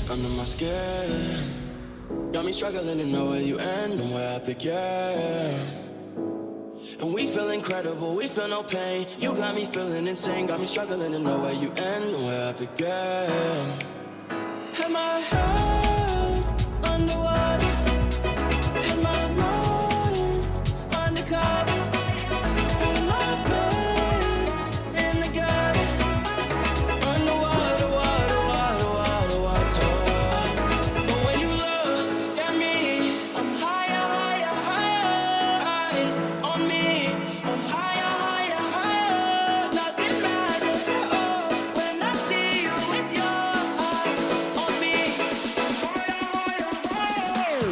under my skin. Got me struggling to know where you end and where I begin. And we feel incredible, we feel no pain. You got me feeling insane. Got me struggling to know where you end and where I begin. Had my head underwater, had my mind undercover, had my face in the gutter. Underwater, water, water, water, water. But when you look at me, I'm higher, higher, higher. Eyes on me, I'm higher, higher, higher. Nothing matters at all when I see you with your eyes on me. I'm higher, higher, higher.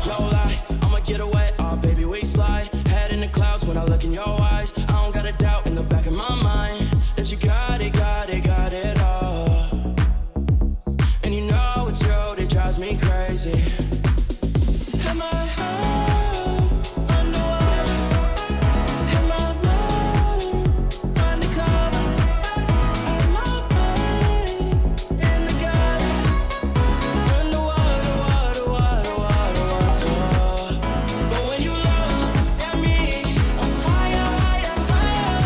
No lie, I'ma get away, oh baby we slide. Head in the clouds when I look in your eyes. I don't got a doubt in the back of my mind that you got it, got it, got it all. And you know it's you that drives me crazy. Am I underwater? Am I undercover? Am I in the gutter? Underwater, water, water, water, water. But when you look at me, I'm higher, higher, higher.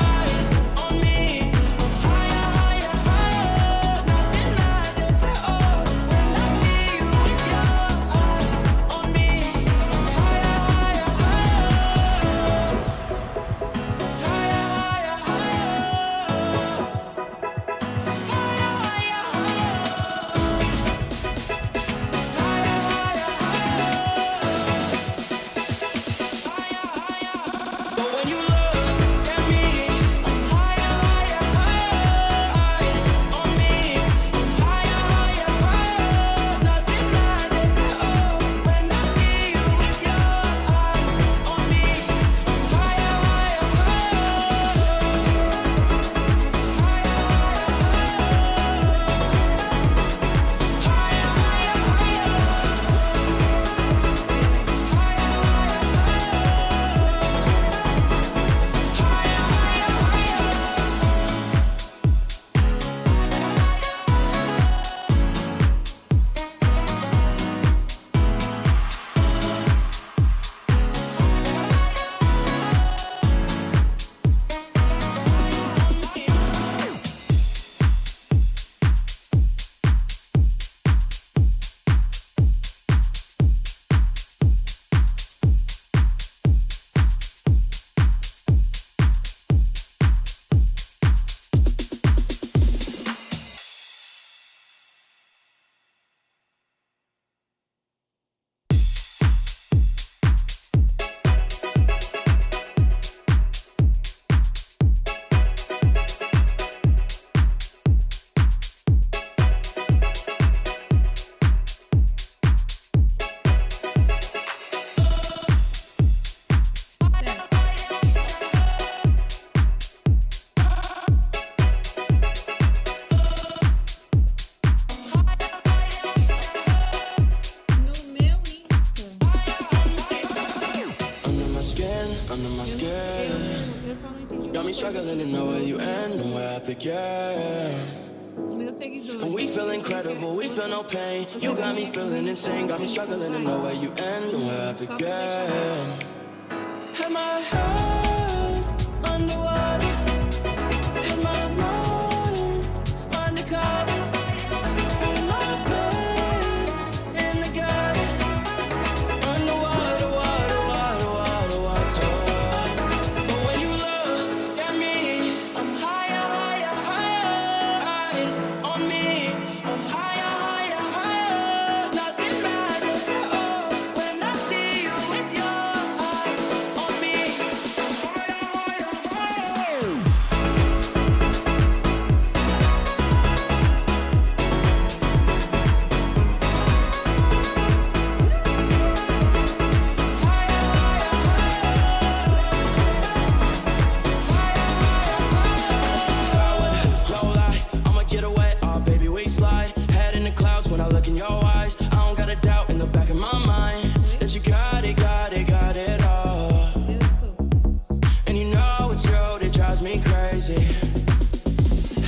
Eyes on me, I'm higher, higher, higher. Nothing matters at all when I see you with your eyes on me. I'm higher, higher, higher. Higher, higher, higher. But when you look at me, I'm higher, higher, higher. Eyes on me, I'm higher, higher, higher. Nothing matters at all when I see you with your eyes on me. I'm higher, higher, under my skin. Eu só não entendi. Got me struggling to know where you end and where I begin. Os meus seguidores. And we feel incredible, we feel no pain. You got me feeling insane. Got me struggling to know where you end and where I begin. Had my head underwater, had my mind undercover, had my face in the gutter. Underwater, water, water, water, water. But when you look at me, I'm higher, higher, higher. Eyes on me, I'm higher, higher, higher. Nothing matters at all when I see you with your eyes on me. I'm higher, higher, higher.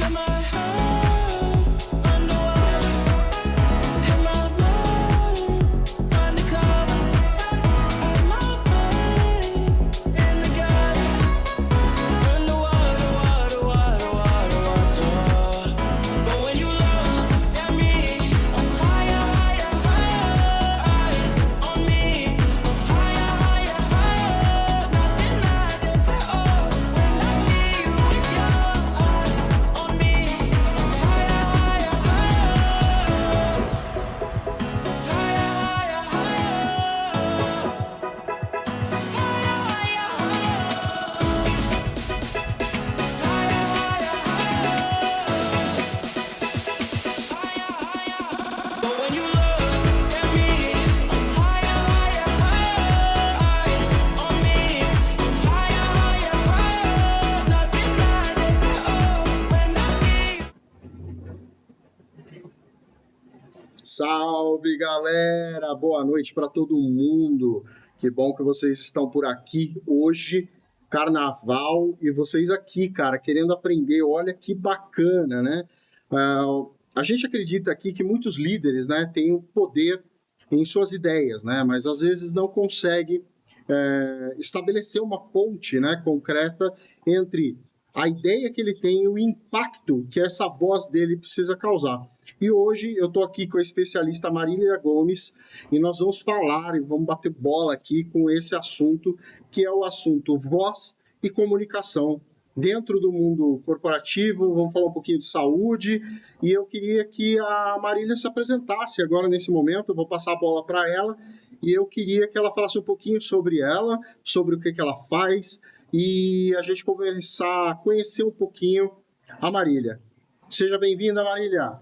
Am I hurt underwater? Am I blind undercovers? Am I fine in the gutter? Underwater, water, water, water, water. But when you look at me, I'm higher, higher, higher. Eyes on me, I'm higher, higher, higher. Nothing matters at all when I see you with your eyes on me. I'm higher, higher, higher. Higher, higher, higher. Higher, higher, higher. But when you look at me, I'm higher, higher, higher. Eyes on me, I'm higher, higher, higher. Nothing matters at all when I see you. Salve, galera! Boa noite para todo mundo. Que bom que vocês estão por aqui hoje, carnaval, e vocês aqui, cara, querendo aprender. Olha que bacana, né? A gente acredita aqui que muitos líderes, né, têm o poder em suas ideias, né, mas às vezes não consegue estabelecer uma ponte, né, concreta entre a ideia que ele tem e o impacto que essa voz dele precisa causar. E hoje eu estou aqui com a especialista Marília Gomes e nós vamos falar e vamos bater bola aqui com esse assunto, que é o assunto voz e comunicação dentro do mundo corporativo. Vamos falar um pouquinho de saúde e eu queria que a Marília se apresentasse agora nesse momento. Eu vou passar a bola para ela e eu queria que ela falasse um pouquinho sobre ela, sobre o que ela faz e a gente começar a conhecer um pouquinho a Marília. Seja bem-vinda, Marília.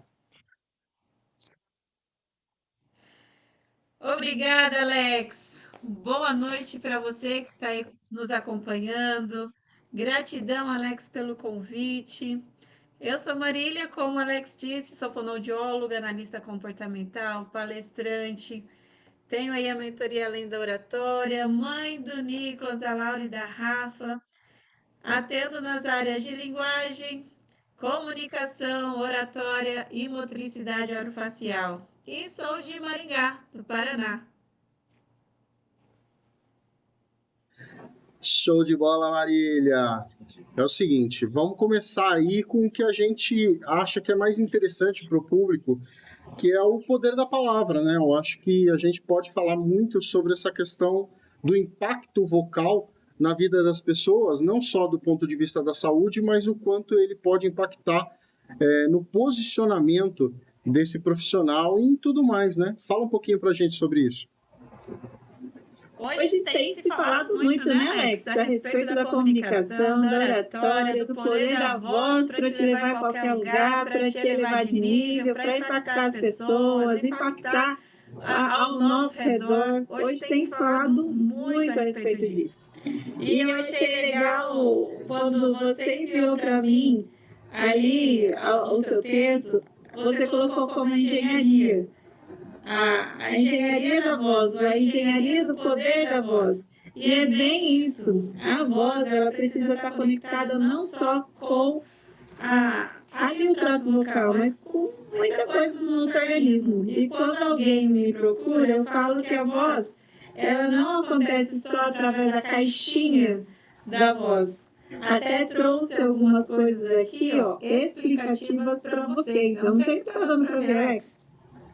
Obrigada, Alex. Boa noite para você que está aí nos acompanhando. Gratidão, Alex, pelo convite. Eu sou Marília, como o Alex disse, sou fonoaudióloga, analista comportamental, palestrante. Tenho aí a mentoria Além da Oratória, mãe do Nicolas, da Laura e da Rafa. Atendo nas áreas de linguagem, comunicação, oratória e motricidade orofacial. E sou de Maringá, do Paraná. Show de bola, Marília! É o seguinte, vamos começar aí com o que a gente acha que é mais interessante para o público, que é o poder da palavra, né? Eu acho que a gente pode falar muito sobre essa questão do impacto vocal na vida das pessoas, não só do ponto de vista da saúde, mas o quanto ele pode impactar no posicionamento desse profissional e em tudo mais, né? Fala um pouquinho para a gente sobre isso. Hoje tem se falado muito, né, Alex, a respeito da comunicação, da oratória, do poder da voz para te levar a qualquer lugar, para te elevar de nível, para impactar as pessoas, impactar ao nosso redor. Hoje tem se falado muito a respeito disso. E eu achei legal quando você enviou para mim ali o seu texto, você colocou como engenharia. A engenharia da voz, a engenharia do poder da voz. E é bem isso. A voz, ela precisa estar conectada não só com ali o trato vocal, mas com muita coisa no nosso organismo. E quando alguém me procura, eu falo que a voz, ela não acontece só através da caixinha da voz. Até trouxe algumas coisas aqui, ó, explicativas para vocês. Eu não sei se está dando para ver, Alex.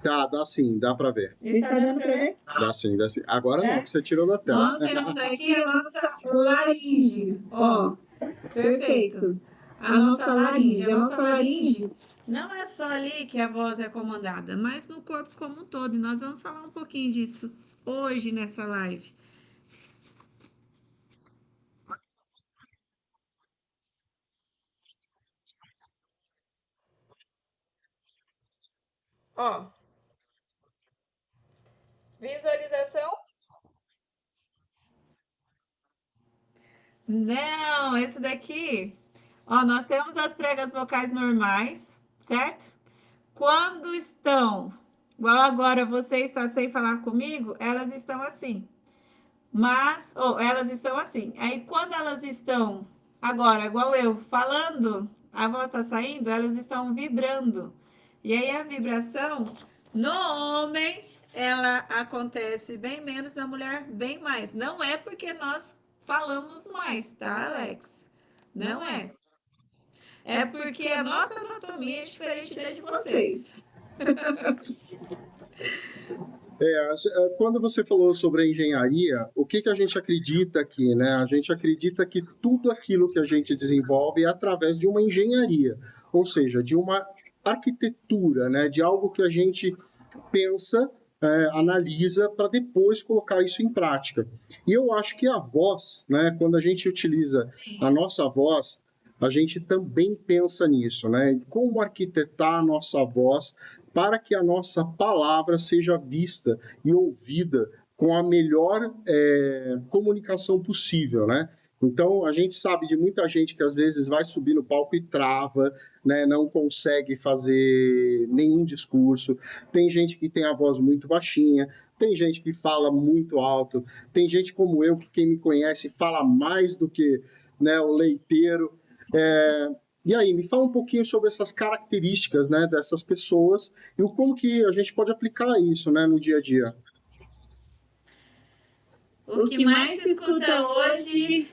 Dá sim, dá para ver. Está dando para ver? Dá sim. Agora não, que você tirou da tela. Nós temos aqui a nossa laringe, ó, perfeito. A nossa laringe não é só ali que a voz é comandada, mas no corpo como um todo. E nós vamos falar um pouquinho disso hoje nessa live. Ó, visualização? Não, esse daqui, ó, nós temos as pregas vocais normais, certo? Quando estão, igual agora você está sem falar comigo, elas estão assim. Mas, elas estão assim. Aí, quando elas estão Agora, igual eu falando, a voz está saindo, elas estão vibrando. E aí a vibração no homem, ela acontece bem menos, na mulher bem mais. Não é porque nós falamos mais, tá, Alex? Não é. É porque a nossa anatomia é diferente da de vocês. Quando você falou sobre a engenharia, o que a gente acredita aqui, né? A gente acredita que tudo aquilo que a gente desenvolve é através de uma engenharia, ou seja, de uma arquitetura, né? De algo que a gente pensa, analisa para depois colocar isso em prática. E eu acho que a voz, né? Quando a gente utiliza a nossa voz, a gente também pensa nisso, né? Como arquitetar a nossa voz para que a nossa palavra seja vista e ouvida com a melhor comunicação possível, né? Então, a gente sabe de muita gente que às vezes vai subir no palco e trava, né? Não consegue fazer nenhum discurso. Tem gente que tem a voz muito baixinha, tem gente que fala muito alto, tem gente como eu, que quem me conhece fala mais do que, né, o leiteiro. E aí, me fala um pouquinho sobre essas características, né, dessas pessoas e como que a gente pode aplicar isso, né, no dia a dia. O que mais se escuta hoje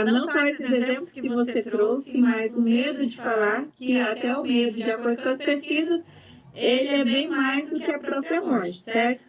não só esses exemplos que você trouxe, mas o medo de falar, que até o medo, de acordo com as pesquisas, ele é bem mais do que a própria morte, certo?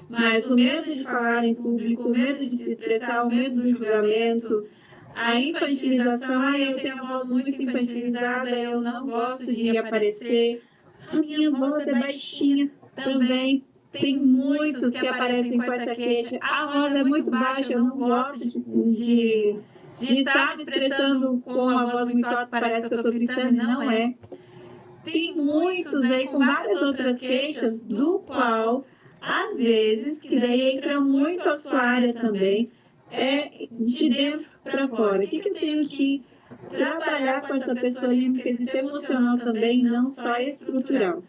Mas o medo de falar em público, o medo de se expressar, o medo do julgamento, a infantilização, eu tenho a voz muito infantilizada, eu não gosto de aparecer, a minha voz é baixinha também. Tem muitos que aparecem com essa queixa. A voz é muito baixa, eu não gosto de estar me expressando com a voz muito alta, parece que eu estou gritando, não é. Tem muitos aí com várias outras queixas, do qual, às vezes, que daí entra muito a sua área também, é de dentro para fora. O que eu tenho que trabalhar com essa pessoa ali no quesito emocional também, não só estrutural.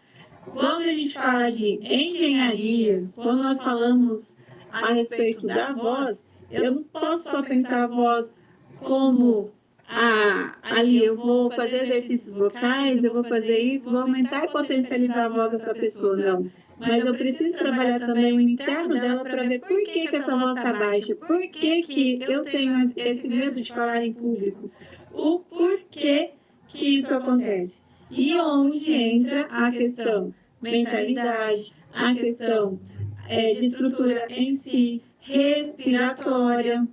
Quando a gente fala de engenharia, quando nós falamos a respeito da voz, eu não posso só pensar a voz como ali eu vou fazer exercícios vocais, eu vou fazer isso, vou aumentar e potencializar a voz dessa pessoa, não. Mas eu preciso trabalhar também o interno dela para ver por que essa voz está baixa, por que eu tenho esse medo de falar em público, o porquê que isso acontece. E onde entra a questão mentalidade, a questão de estrutura em si, respiratória.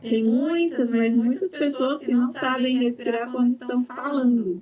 Tem muitas, mas muitas pessoas que não sabem respirar quando estão falando.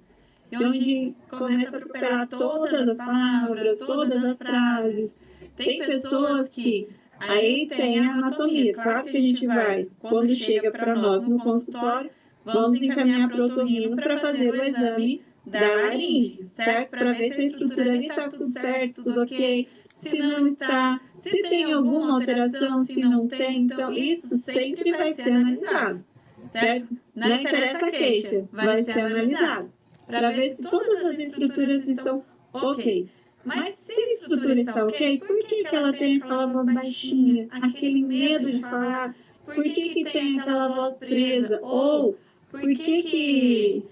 E onde começa a atropelar todas as palavras, todas as frases. Tem pessoas que aí tem a anatomia. Claro que a gente vai, quando chega para nós no consultório, vamos encaminhar para o otorrino para fazer o exame da laringe, certo? Para ver se a estrutura ali está tudo certo, tudo ok. Se não está, se tem alguma alteração, se não tem, então isso sempre vai ser analisado, certo? Não interessa a queixa, vai ser analisado para ver se todas as estruturas estão ok. Mas se a estrutura está ok, por que ela tem aquela voz baixinha, aquele medo de falar? Por que tem aquela voz presa? Ou por que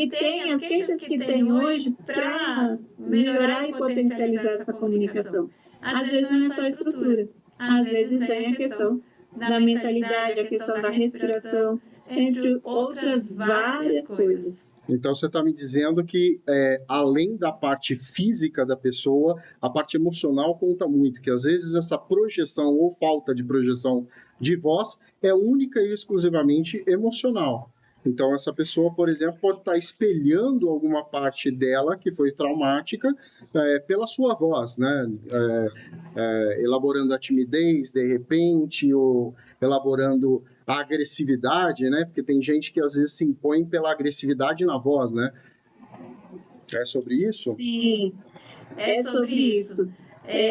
tem as queixas que tem hoje para melhorar e potencializar essa comunicação? Às vezes não é só a estrutura, às vezes vem a questão da mentalidade, a questão da respiração, entre outras várias coisas. Então, você está me dizendo que, além da parte física da pessoa, a parte emocional conta muito, que às vezes essa projeção ou falta de projeção de voz é única e exclusivamente emocional. Então, essa pessoa, por exemplo, pode estar espelhando alguma parte dela que foi traumática pela sua voz, né? Elaborando a timidez, de repente, ou elaborando a agressividade, né? Porque tem gente que às vezes se impõe pela agressividade na voz, né? É sobre isso? Sim, é sobre isso.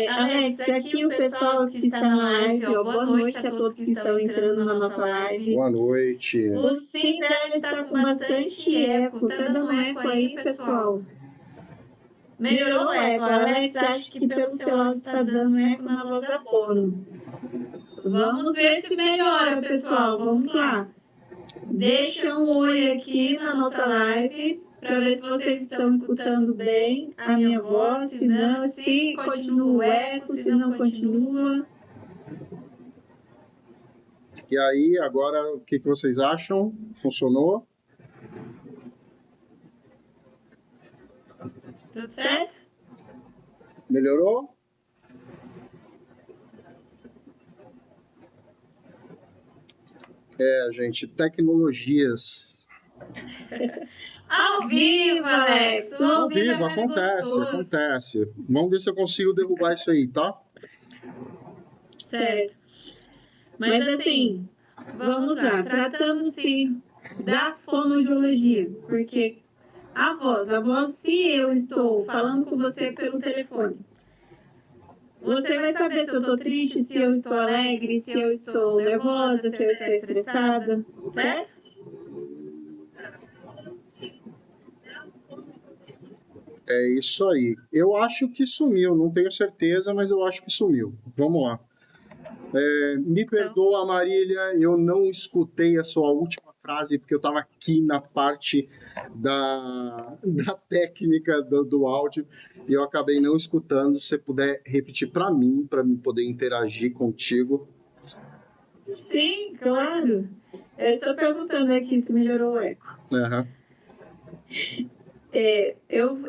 Alex, aqui o pessoal que está na live, boa noite a todos que estão entrando na nossa live. Boa noite. O sim dela está com bastante eco. Tá dando eco aí, pessoal? Melhorou o eco. Alex, acho que pelo seu áudio está dando eco na voz da Bono. Vamos ver se melhora, pessoal. Vamos lá. deixa um oi aqui na nossa live para ver se vocês estão escutando bem a minha voz, se não, se continua o eco, se não continua. E aí, agora, o que vocês acham? Funcionou? Tudo certo? Melhorou? Gente, tecnologias. Ao vivo, Alex! Ao vivo, acontece. Vamos ver se eu consigo derrubar isso aí, tá? Certo. Mas assim, vamos lá, tratando-se da fonoaudiologia, porque a voz, se eu estou falando com você pelo telefone, você vai saber se eu estou triste, se eu estou alegre, se eu estou nervosa, se eu estou estressada, certo? É isso aí. Eu acho que sumiu, não tenho certeza, mas eu acho que sumiu. Vamos lá. Me perdoa, Marília, eu não escutei a sua última frase, porque eu estava aqui na parte da técnica do áudio e eu acabei não escutando. Se você puder repetir para mim poder interagir contigo. Sim, claro. Eu estou perguntando aqui se melhorou o eco. Uhum.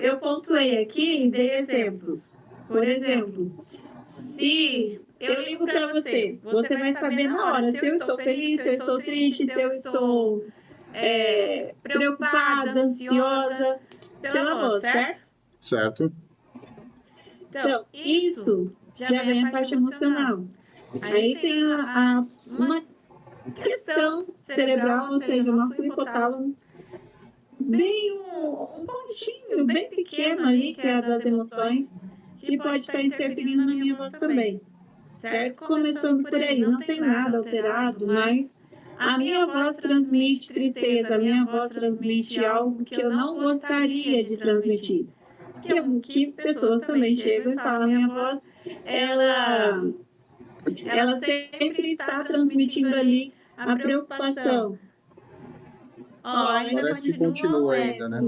Eu pontuei aqui e dei exemplos. Por exemplo, se eu ligo para você, você vai saber na hora se eu estou feliz, se eu estou triste, se eu estou preocupada, ansiosa, pela voz, certo? Certo. Então, isso já vem a parte emocional. Aí tem uma questão cerebral, ou seja, o nosso hipotálamo, bem um pontinho bem pequeno ali, que é a das emoções, que pode estar interferindo na minha voz também, certo? Começando por aí, não tem nada alterado, mas a minha voz transmite tristeza, a minha voz transmite algo que eu não gostaria de transmitir. Que pessoas também chegam e falam, a minha voz, ela sempre está transmitindo ali a preocupação. Parece que continua ainda, né?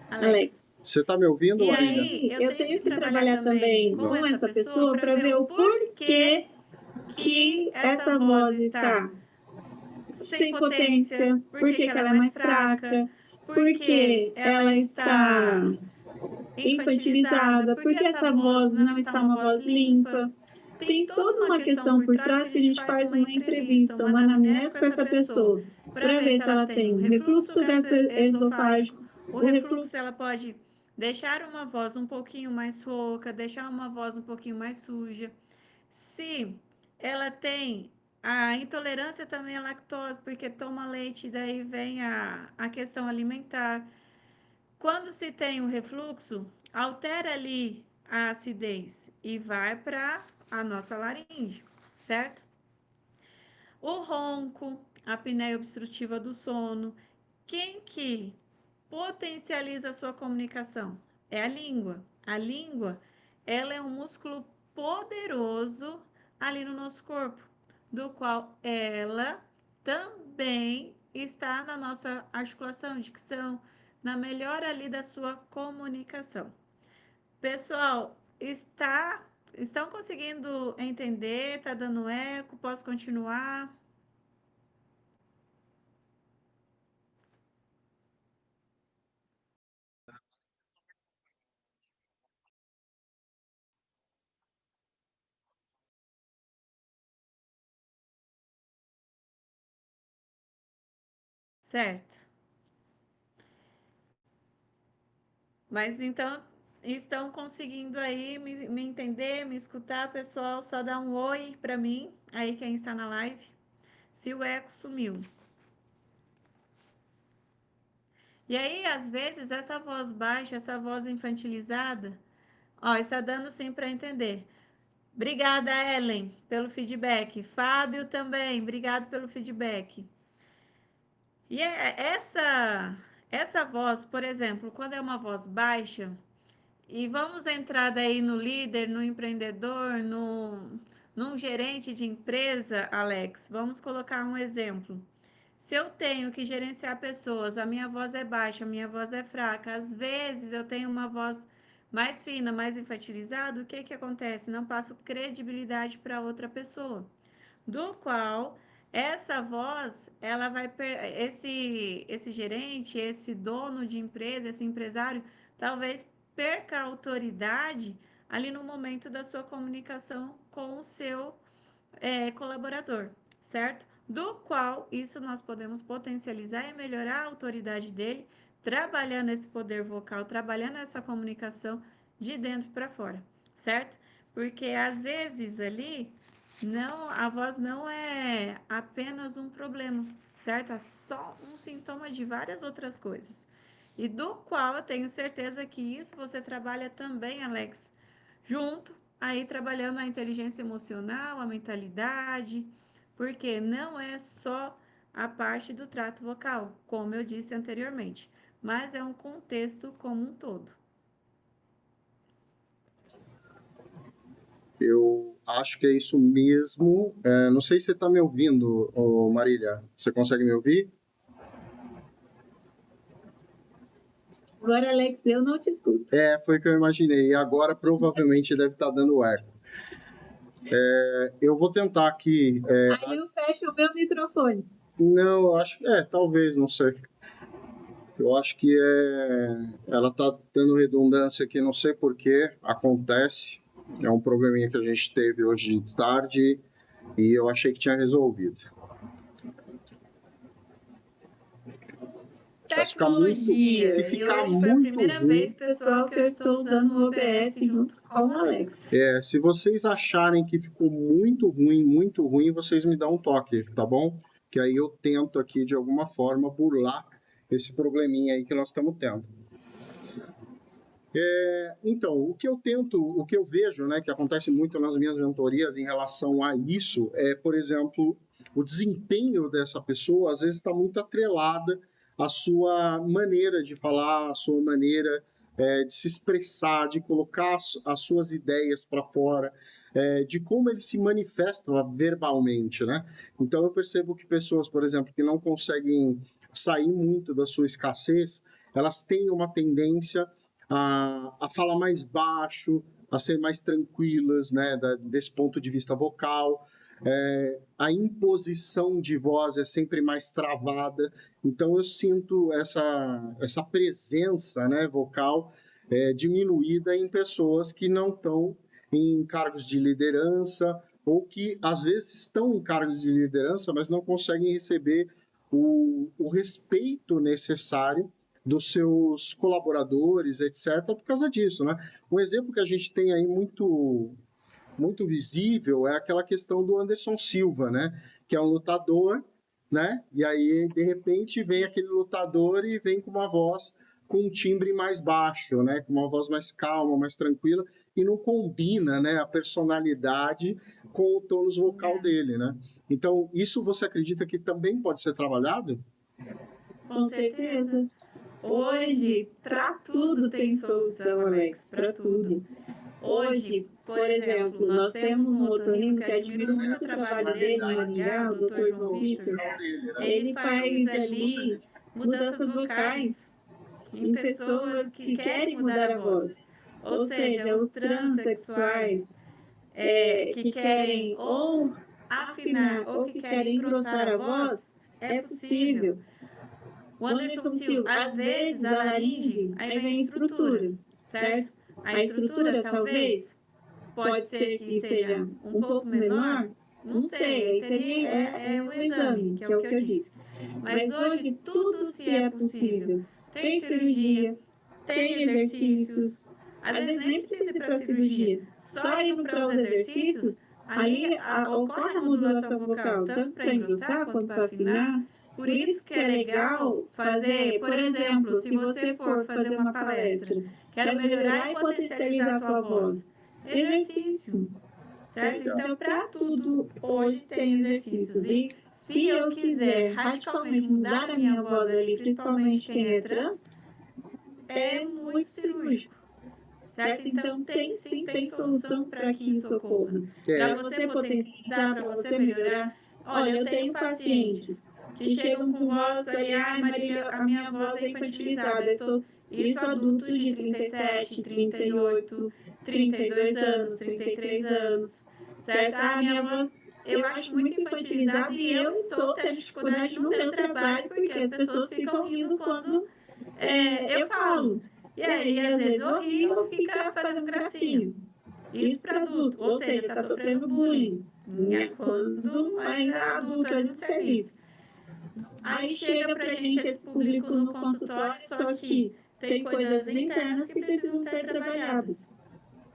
Alex. Você está me ouvindo, E Marília? aí, eu tenho que trabalhar também com essa pessoa para ver o porquê que essa voz está sem potência, por que ela é mais fraca, porque ela está infantilizada, porque essa voz não está uma voz limpa. Tem toda uma questão por trás que a gente faz uma entrevista, uma anamnese com essa pessoa, para ver se ela tem um refluxo gastroesofágico. O refluxo, ela pode deixar uma voz um pouquinho mais rouca, deixar uma voz um pouquinho mais suja. Se ela tem a intolerância também à lactose, porque toma leite, daí vem a questão alimentar. Quando se tem o refluxo, altera ali a acidez e vai para a nossa laringe, certo? O ronco, a apneia obstrutiva do sono. Quem que potencializa a sua comunicação? É a língua. A língua, ela é um músculo poderoso ali no nosso corpo, do qual ela também está na nossa articulação, dicção, na melhora ali da sua comunicação. Pessoal, estão conseguindo entender? Tá dando eco? Posso continuar? Certo. Mas então estão conseguindo aí me entender, me escutar, pessoal? Só dá um oi para mim, aí quem está na live, se o eco sumiu. E aí, às vezes, essa voz baixa, essa voz infantilizada, ó, está dando sim para entender. Obrigada, Ellen, pelo feedback. Fábio também, obrigado pelo feedback. E essa voz, por exemplo, quando é uma voz baixa, e vamos entrar daí no líder, no empreendedor, num gerente de empresa, Alex. Vamos colocar um exemplo. Se eu tenho que gerenciar pessoas, a minha voz é baixa, a minha voz é fraca, às vezes eu tenho uma voz mais fina, mais infantilizada, o que que acontece? Não passo credibilidade para outra pessoa, do qual essa voz, ela vai esse gerente, esse dono de empresa, esse empresário, talvez perca a autoridade ali no momento da sua comunicação com o seu colaborador, certo? Do qual isso nós podemos potencializar e melhorar a autoridade dele, trabalhando esse poder vocal, trabalhando essa comunicação de dentro para fora, certo? Porque às vezes ali não, a voz não é apenas um problema, certo? É só um sintoma de várias outras coisas. E do qual eu tenho certeza que isso você trabalha também, Alex, junto aí trabalhando a inteligência emocional, a mentalidade, porque não é só a parte do trato vocal, como eu disse anteriormente, mas é um contexto como um todo. Eu acho que é isso mesmo. Não sei se você está me ouvindo, Marília. Você consegue me ouvir? Agora, Alex, eu não te escuto. Foi o que eu imaginei. E agora provavelmente deve estar dando eco. Eu vou tentar aqui. Aí eu fecho o meu microfone. Não, eu acho. Talvez, não sei. Eu acho que ela está dando redundância aqui, não sei porquê. Acontece. É um probleminha que a gente teve hoje de tarde e eu achei que tinha resolvido. Tecnologia. Se ficar e hoje muito foi a primeira ruim, vez, pessoal, que eu estou usando o OBS junto com o Alex. Se vocês acharem que ficou muito ruim, vocês me dão um toque, tá bom? Que aí eu tento aqui de alguma forma burlar esse probleminha aí que nós estamos tendo. Então, o que eu vejo, né, que acontece muito nas minhas mentorias em relação a isso, por exemplo, o desempenho dessa pessoa às vezes está muito atrelada à sua maneira de falar, à sua maneira de se expressar, de colocar as suas ideias para fora, de como ele se manifesta verbalmente, né? Então, eu percebo que pessoas, por exemplo, que não conseguem sair muito da sua escassez, elas têm uma tendência a falar mais baixo, a ser mais tranquilas, né, desse ponto de vista vocal. A imposição de voz é sempre mais travada, então eu sinto essa presença, né, vocal diminuída em pessoas que não estão em cargos de liderança ou que às vezes estão em cargos de liderança, mas não conseguem receber o respeito necessário dos seus colaboradores, etc., por causa disso, né? Um exemplo que a gente tem aí muito visível é aquela questão do Anderson Silva, né? Que é um lutador, né? E aí, de repente, vem aquele lutador e vem com uma voz com um timbre mais baixo, né? Com uma voz mais calma, mais tranquila, e não combina, né, a personalidade com o tônus vocal dele, né? Então, isso você acredita que também pode ser trabalhado? Com certeza. Hoje, para tudo tem solução, Alex, para tudo. Hoje, por exemplo, nós temos um otorrino que admiro muito o trabalho dele no Maringá, o Dr. João Vitor. Ele faz ali mudanças vocais em pessoas que querem mudar a voz. Ou seja, os transexuais que querem ou afinar ou que querem engrossar a voz, é possível. O Anderson Silva, às vezes a laringe, aí vem a estrutura, certo? A estrutura talvez pode ser que esteja um pouco menor, não sei, aí teria o exame, que é o que eu disse. Mas hoje tudo se é possível. Tem cirurgia, tem exercícios, às vezes nem precisa ir para a cirurgia, só indo para os exercícios, ali ocorre a modulação vocal, tanto para engrossar quanto para afinar. Por isso que é legal fazer, por exemplo, se você for fazer uma palestra, quero melhorar e potencializar a sua voz, exercício, certo? Então, para tudo, hoje tem exercícios. E se eu quiser radicalmente mudar a minha voz ali, principalmente quem é trans, é muito cirúrgico. Certo? Então, tem solução para que isso ocorra. Para você potencializar, para você melhorar. Olha, eu tenho pacientes que chegam com voz ali, ai Marília, a minha voz é infantilizada, isso adultos de 37, 38, 32 anos, 33 anos, certo? Ah, minha voz eu acho muito infantilizada e eu estou tendo dificuldade no meu trabalho porque as pessoas ficam rindo quando eu falo. E aí, às vezes, eu rio ou fica fazendo gracinha. Isso para adulto, ou seja, está sofrendo bullying, quando ainda é adulto ali no serviço. Aí chega pra gente esse público no consultório, só que tem coisas internas que precisam ser trabalhadas.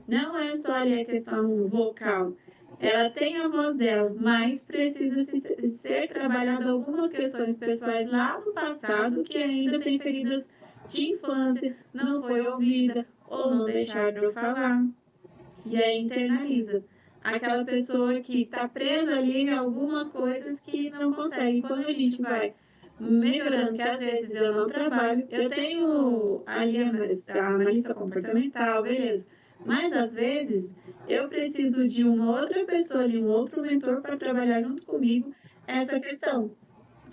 Não é só ali a questão vocal. Ela tem a voz dela, mas precisa ser trabalhada algumas questões pessoais lá do passado que ainda tem feridas de infância, não foi ouvida ou não deixaram falar. E aí internaliza. Aquela pessoa que está presa ali em algumas coisas que não consegue. Quando a gente vai melhorando, que às vezes eu não trabalho, eu tenho ali a analista comportamental, beleza. Mas às vezes eu preciso de uma outra pessoa, de um outro mentor para trabalhar junto comigo essa questão,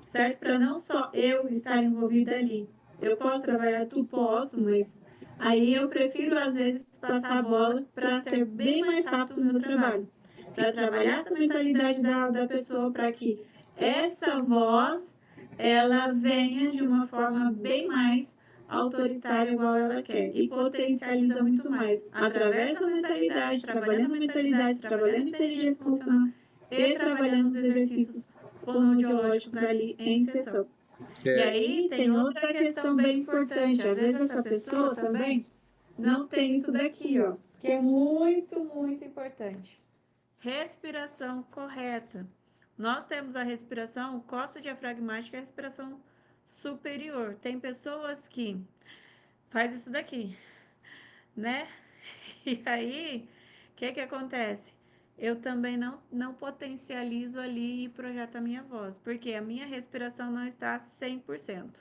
certo? Para não só eu estar envolvida ali. Eu posso trabalhar, tu posso, mas aí eu prefiro às vezes passar a bola para ser bem mais rápido no meu trabalho. Para trabalhar essa mentalidade da pessoa para que essa voz ela venha de uma forma bem mais autoritária igual ela quer e potencializa muito mais através da mentalidade, trabalhando a mentalidade, trabalhando a inteligência emocional e trabalhando os exercícios fonoaudiológicos ali em sessão. E aí tem outra questão bem importante, às vezes essa pessoa também não tem isso daqui, ó, que é muito, muito importante. Respiração correta. Nós temos a respiração costo-diafragmática e a respiração superior. Tem pessoas que faz isso daqui, né? E aí, o que acontece? Eu também não potencializo ali e projeto a minha voz, porque a minha respiração não está 100%.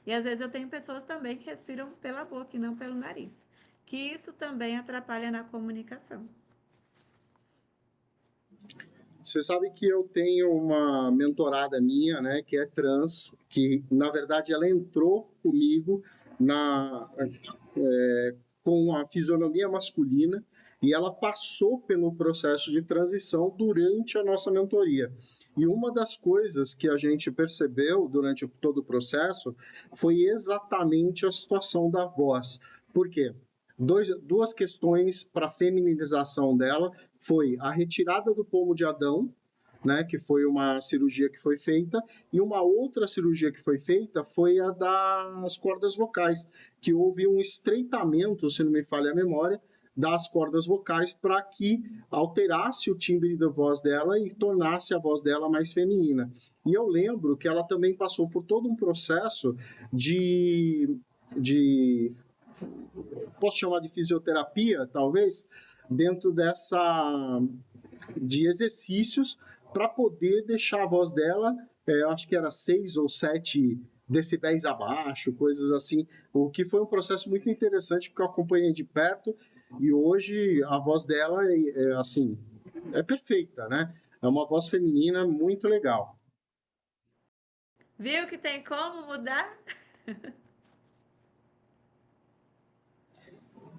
E às vezes eu tenho pessoas também que respiram pela boca e não pelo nariz, que isso também atrapalha na comunicação. Você sabe que eu tenho uma mentorada minha, né, que é trans, que na verdade ela entrou comigo com a fisionomia masculina e ela passou pelo processo de transição durante a nossa mentoria. E uma das coisas que a gente percebeu durante todo o processo foi exatamente a situação da voz. Por quê? Duas questões para a femininização dela foi a retirada do pomo de Adão, né, que foi uma cirurgia que foi feita, e uma outra cirurgia que foi feita foi a das cordas vocais, que houve um estreitamento, se não me falha a memória, das cordas vocais para que alterasse o timbre da voz dela e tornasse a voz dela mais feminina. E eu lembro que ela também passou por todo um processo de posso chamar de fisioterapia, talvez, dentro de exercícios para poder deixar a voz dela, acho que era 6 ou 7 decibéis abaixo, coisas assim, o que foi um processo muito interessante, porque eu acompanhei de perto, e hoje a voz dela assim, é perfeita, né? É uma voz feminina muito legal. Viu que tem como mudar?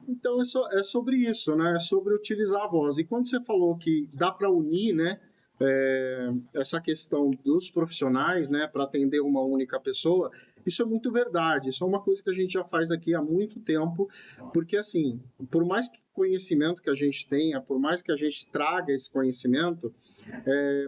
Então é sobre isso, né? É sobre utilizar a voz. E quando você falou que dá para unir, né? Essa questão dos profissionais, né, para atender uma única pessoa, isso é muito verdade. Isso é uma coisa que a gente já faz aqui há muito tempo, porque assim, por mais conhecimento que a gente tenha, por mais que a gente traga esse conhecimento,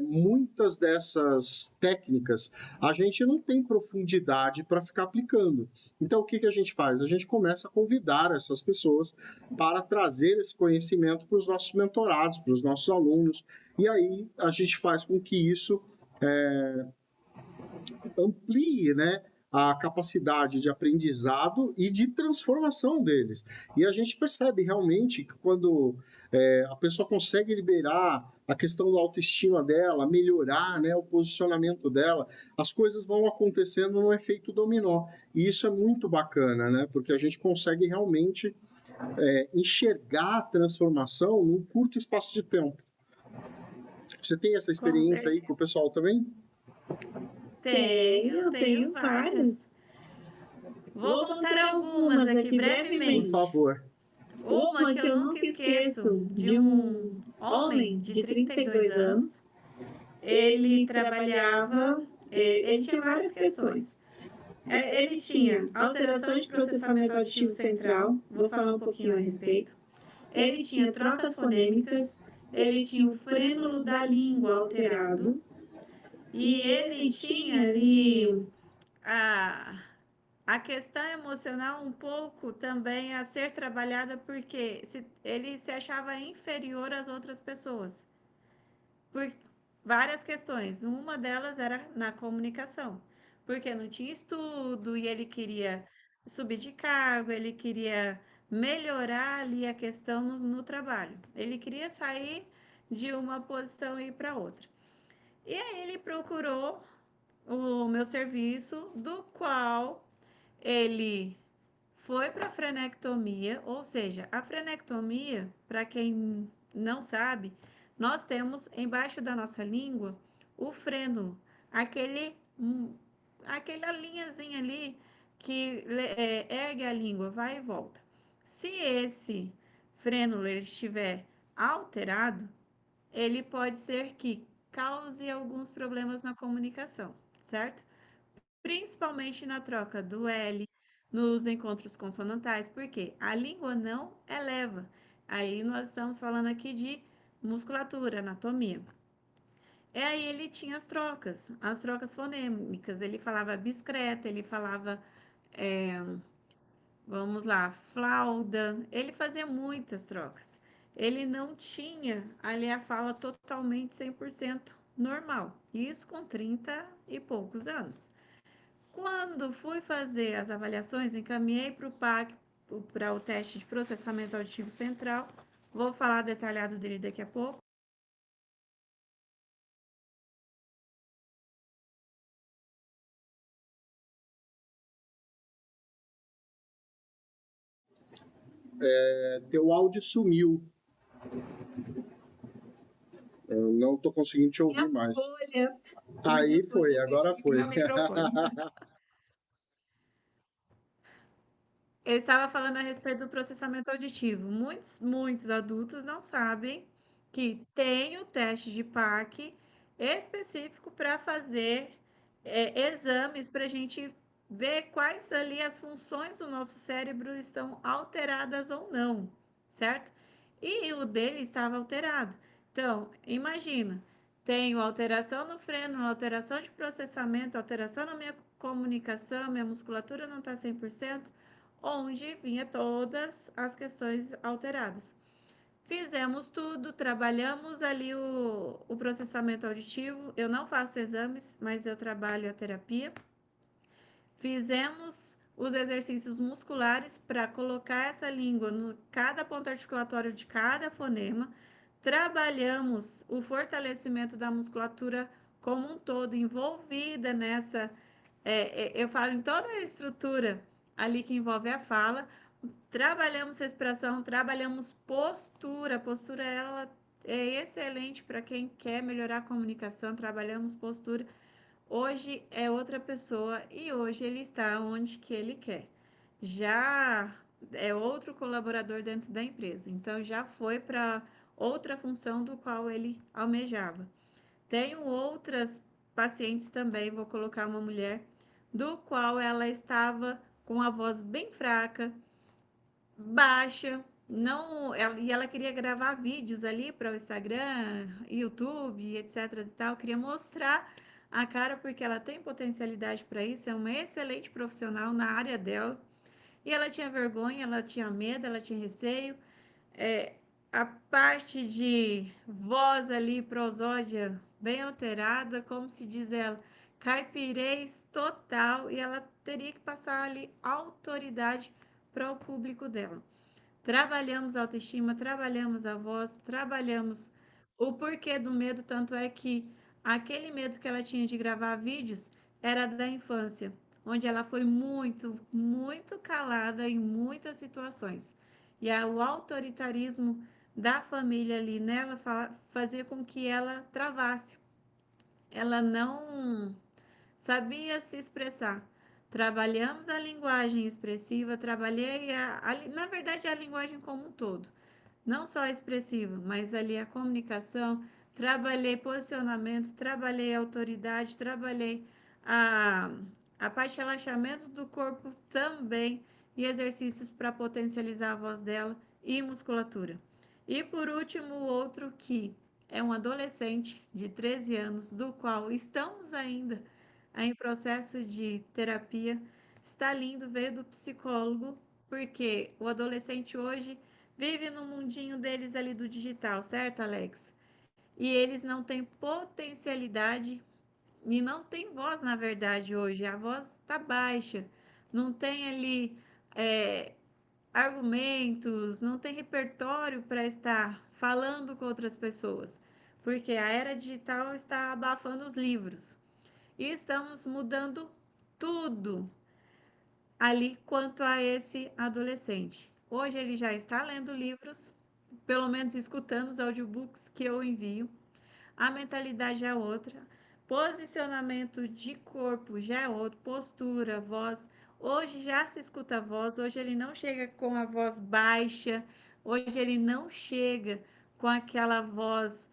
muitas dessas técnicas a gente não tem profundidade para ficar aplicando. Então, o que a gente faz? A gente começa a convidar essas pessoas para trazer esse conhecimento para os nossos mentorados, para os nossos alunos, e aí a gente faz com que isso amplie, né, a capacidade de aprendizado e de transformação deles. E a gente percebe realmente que quando a pessoa consegue liberar a questão da autoestima dela, melhorar, né, o posicionamento dela, as coisas vão acontecendo no efeito dominó. E isso é muito bacana, né, porque a gente consegue realmente enxergar a transformação num curto espaço de tempo. Você tem essa experiência aí com o pessoal também? Tenho várias. Vou contar algumas aqui brevemente. Por favor. Uma que eu nunca esqueço, de um homem de 32 anos. Ele trabalhava, ele tinha várias questões. Ele tinha alteração de processamento auditivo central, vou falar um pouquinho a respeito. Ele tinha trocas fonêmicas, ele tinha o frênulo da língua alterado, e ele tinha ali a questão emocional um pouco também a ser trabalhada, porque ele se achava inferior às outras pessoas. Por várias questões. Uma delas era na comunicação, porque não tinha estudo e ele queria subir de cargo, ele queria melhorar ali a questão no trabalho. Ele queria sair de uma posição e ir para outra. E aí ele procurou o meu serviço, do qual ele foi para a frenectomia, ou seja, a frenectomia, para quem não sabe, nós temos embaixo da nossa língua o frênulo, aquela linhazinha ali que ergue a língua, vai e volta. Se esse frênulo ele estiver alterado, ele pode ser que cause alguns problemas na comunicação, certo? Principalmente na troca do L, nos encontros consonantais, porque a língua não eleva. Aí nós estamos falando aqui de musculatura, anatomia. E aí ele tinha as trocas fonêmicas. Ele falava biscreta, ele falava, vamos lá, flauda. Ele fazia muitas trocas. Ele não tinha ali a fala totalmente 100% normal. Isso com 30 e poucos anos. Quando fui fazer as avaliações, encaminhei para o PAC, para o teste de processamento auditivo central. Vou falar detalhado dele daqui a pouco. Teu áudio sumiu. Eu não estou conseguindo te ouvir mais. Folha. Aí foi, agora foi. Meu microfone. Eu estava falando a respeito do processamento auditivo. Muitos adultos não sabem que tem o teste de PAC específico para fazer exames para a gente ver quais ali as funções do nosso cérebro estão alteradas ou não, certo? E o dele estava alterado. Então, imagina, tenho alteração no freno, alteração de processamento, alteração na minha comunicação, minha musculatura não está 100%, onde vinha todas as questões alteradas. Fizemos tudo, trabalhamos ali o processamento auditivo. Eu não faço exames, mas eu trabalho a terapia. Fizemos os exercícios musculares para colocar essa língua em cada ponto articulatório de cada fonema. Trabalhamos o fortalecimento da musculatura como um todo, envolvida nessa. Eu falo em toda a estrutura ali que envolve a fala. Trabalhamos respiração, trabalhamos postura. A postura ela é excelente para quem quer melhorar a comunicação. Trabalhamos postura. Hoje é outra pessoa e hoje ele está onde que ele quer. Já é outro colaborador dentro da empresa, então já foi para outra função do qual ele almejava. Tenho outras pacientes também, vou colocar uma mulher, do qual ela estava com a voz bem fraca, baixa, não, e ela queria gravar vídeos ali para o Instagram, YouTube, etc e tal, queria mostrar a cara porque ela tem potencialidade para isso, é uma excelente profissional na área dela. E ela tinha vergonha, ela tinha medo, ela tinha receio. É, a parte de voz ali, prosódia, bem alterada, como se diz ela, caipirês total, e ela teria que passar ali autoridade para o público dela. Trabalhamos a autoestima, trabalhamos a voz, trabalhamos o porquê do medo, tanto é que aquele medo que ela tinha de gravar vídeos era da infância, onde ela foi muito calada em muitas situações. E o autoritarismo da família ali nela fazia com que ela travasse. ela não sabia se expressar. Trabalhamos a linguagem expressiva, trabalhei na verdade a linguagem como um todo, não só expressiva, mas ali a comunicação, trabalhei posicionamento, trabalhei autoridade, trabalhei a, a parte de relaxamento do corpo também e exercícios para potencializar a voz dela e musculatura. E por último, o outro que é um adolescente de 13 anos, do qual estamos ainda em processo de terapia. Está lindo, veio do psicólogo, porque o adolescente hoje vive no mundinho deles ali do digital, certo, Alex? E eles não têm potencialidade e não tem voz, na verdade, hoje. A voz está baixa, não tem ali é, argumentos, não tem repertório para estar falando com outras pessoas, porque a era digital está abafando os livros. E estamos mudando tudo ali quanto a esse adolescente. Hoje ele já está lendo livros, pelo menos escutando os audiobooks que eu envio. A mentalidade é outra, posicionamento de corpo já é outro, postura, voz. Hoje já se escuta a voz, hoje ele não chega com a voz baixa, hoje ele não chega com aquela voz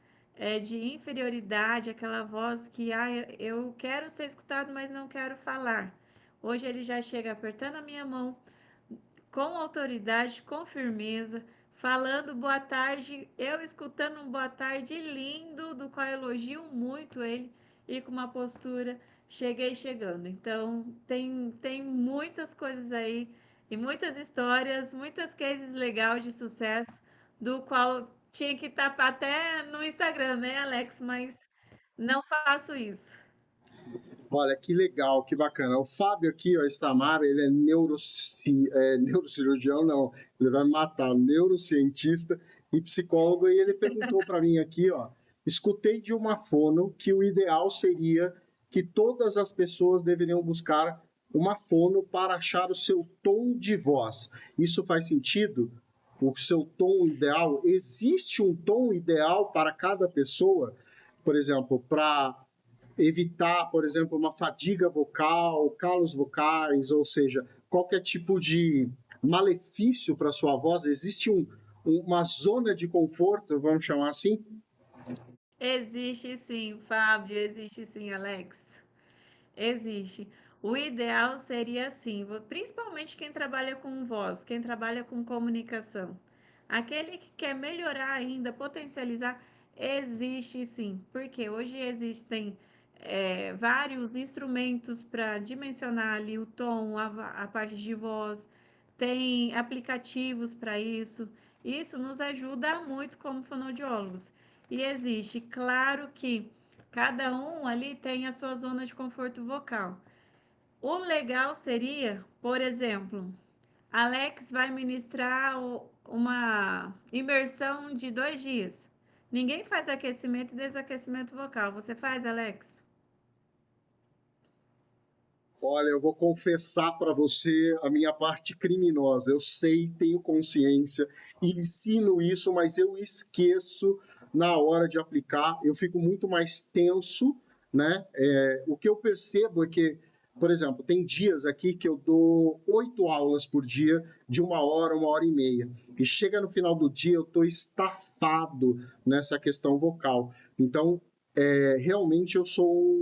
de inferioridade, aquela voz que eu quero ser escutado, mas não quero falar. Hoje ele já chega apertando a minha mão, com autoridade, com firmeza, falando boa tarde, eu escutando um boa tarde lindo, do qual eu elogio muito ele, e com uma postura, cheguei chegando. Então, tem muitas coisas aí, e muitas histórias, muitas cases legais de sucesso, do qual tinha que estar até no Instagram, né, Alex? Mas não faço isso. Olha, que legal, que bacana. O Fábio aqui, ó, Stamar, ele é, neurocirurgião, não, ele vai me matar, neurocientista e psicólogo, e ele perguntou para mim aqui, ó, escutei de uma fono que o ideal seria que todas as pessoas deveriam buscar uma fono para achar o seu tom de voz. Isso faz sentido? O seu tom ideal? Existe um tom ideal para cada pessoa? Por exemplo, para evitar, por exemplo, uma fadiga vocal, calos vocais, ou seja, qualquer tipo de malefício para sua voz? Existe uma zona de conforto, vamos chamar assim? Existe sim, Fábio, existe sim, Alex. Existe. O ideal seria assim, principalmente quem trabalha com voz, quem trabalha com comunicação. Aquele que quer melhorar ainda, potencializar, existe sim, porque hoje existem vários instrumentos para dimensionar ali o tom, a parte de voz, tem aplicativos para isso. Isso nos ajuda muito como fonoaudiólogos. E existe, claro que cada um ali tem a sua zona de conforto vocal. O legal seria, por exemplo, Alex vai ministrar uma imersão de 2 dias. Ninguém faz aquecimento e desaquecimento vocal. Você faz, Alex? Olha, eu vou confessar para você a minha parte criminosa. Eu sei, tenho consciência, ensino isso, mas eu esqueço na hora de aplicar. Eu fico muito mais tenso, né? O que eu percebo é que, por exemplo, tem dias aqui que eu dou 8 aulas por dia, de 1 hora e meia. E chega no final do dia, eu estou estafado nessa questão vocal. Então, realmente eu sou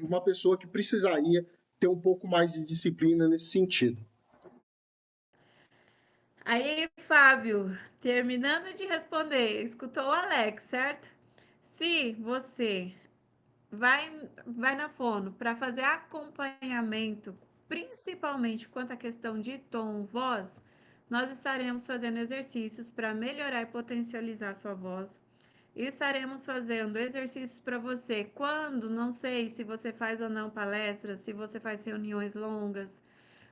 uma pessoa que precisaria ter um pouco mais de disciplina nesse sentido. Aí, Fábio, terminando de responder, escutou o Alex, certo? Se você vai na fono para fazer acompanhamento, principalmente quanto à questão de tom, voz, nós estaremos fazendo exercícios para melhorar e potencializar a sua voz. Estaremos fazendo exercícios para você quando, não sei se você faz ou não palestras, se você faz reuniões longas,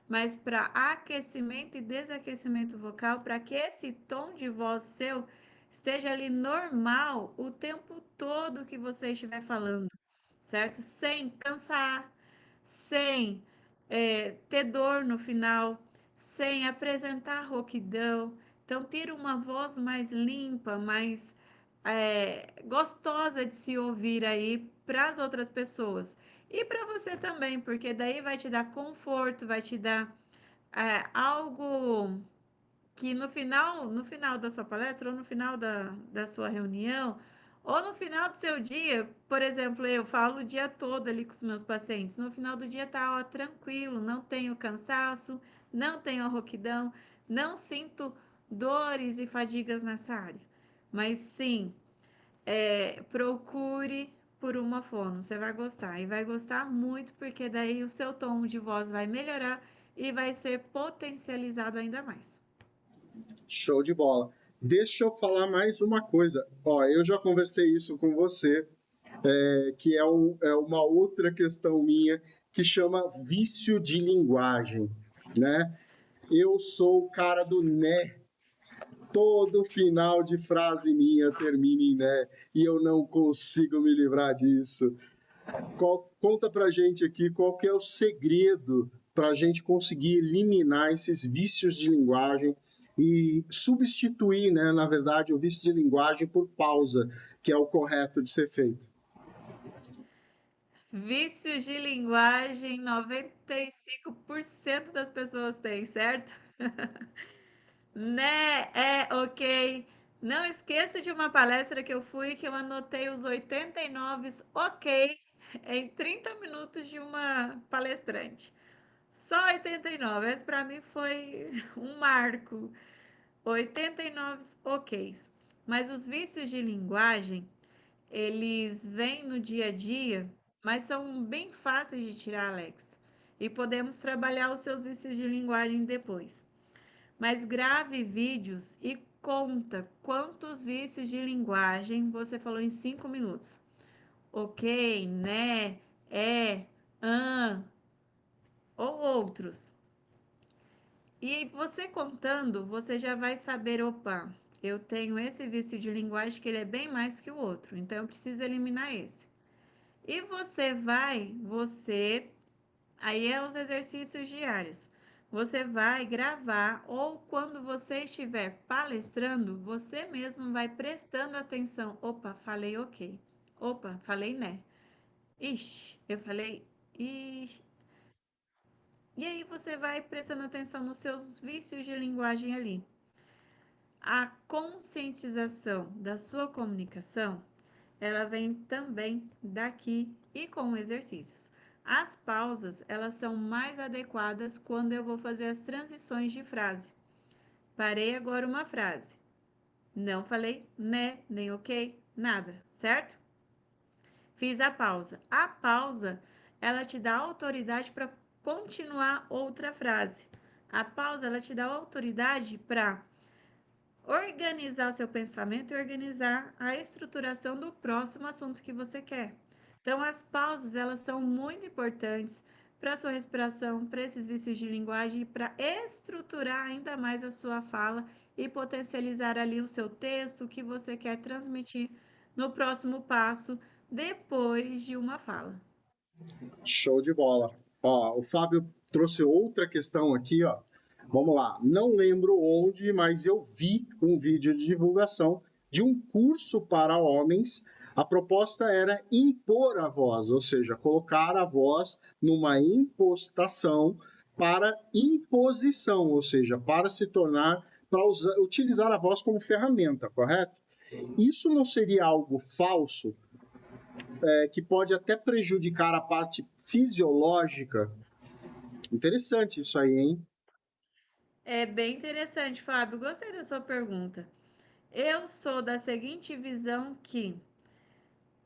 mas para aquecimento e desaquecimento vocal, para que esse tom de voz seu esteja ali normal o tempo todo que você estiver falando, certo? Sem cansar, sem ter dor no final, sem apresentar rouquidão. Então, ter uma voz mais limpa, mais gostosa de se ouvir aí, para as outras pessoas e para você também, porque daí vai te dar conforto, vai te dar algo que no final da sua palestra, ou no final da sua reunião, ou no final do seu dia, por exemplo, eu falo o dia todo ali com os meus pacientes, no final do dia tá tranquilo, não tenho cansaço, não tenho rouquidão, não sinto dores e fadigas nessa área. Mas sim, procure por uma fono, você vai gostar, e vai gostar muito, porque daí o seu tom de voz vai melhorar e vai ser potencializado ainda mais. Show de bola. Deixa eu falar mais uma coisa. Ó, eu já conversei isso com você, que é uma outra questão minha que chama vício de linguagem, né? Eu sou o cara do né. Todo final de frase minha termina em né e eu não consigo me livrar disso. Conta pra gente aqui qual que é o segredo para a gente conseguir eliminar esses vícios de linguagem e substituir, né, na verdade, o vício de linguagem por pausa, que é o correto de ser feito. Vícios de linguagem, 95% das pessoas têm, certo? Né? Ok. Não esqueça de uma palestra que eu fui que eu anotei os 89 ok em 30 minutos de uma palestrante. Só 89. Esse para mim foi um marco. 89 OKs. Mas os vícios de linguagem, eles vêm no dia a dia, mas são bem fáceis de tirar, Alex. E podemos trabalhar os seus vícios de linguagem depois. Mas grave vídeos e conta quantos vícios de linguagem você falou em 5 minutos. Ok, né, ou outros. E você contando, você já vai saber, opa, eu tenho esse vício de linguagem que ele é bem mais que o outro, então eu preciso eliminar esse. E aí é os exercícios diários. Você vai gravar ou quando você estiver palestrando, você mesmo vai prestando atenção. Opa, falei ok. Opa, falei né. Ixi, eu falei ixi. E aí você vai prestando atenção nos seus vícios de linguagem ali. A conscientização da sua comunicação, ela vem também daqui e com exercícios. As pausas, elas são mais adequadas quando eu vou fazer as transições de frase. Parei agora uma frase. Não falei né, nem ok, nada, certo? Fiz a pausa. A pausa, ela te dá autoridade para continuar outra frase. A pausa, ela te dá autoridade para organizar o seu pensamento e organizar a estruturação do próximo assunto que você quer. Então, as pausas, elas são muito importantes para a sua respiração, para esses vícios de linguagem, para estruturar ainda mais a sua fala e potencializar ali o seu texto, o que você quer transmitir no próximo passo, depois de uma fala. Show de bola. Ó, o Fábio trouxe outra questão aqui, ó. Vamos lá. Não lembro onde, mas eu vi um vídeo de divulgação de um curso para homens. A proposta era impor a voz, ou seja, colocar a voz numa impostação para imposição, ou seja, para se tornar, para utilizar a voz como ferramenta, correto? Isso não seria algo falso? Que pode até prejudicar a parte fisiológica. Interessante isso aí, hein? É bem interessante, Fábio. Gostei da sua pergunta. Eu sou da seguinte visão que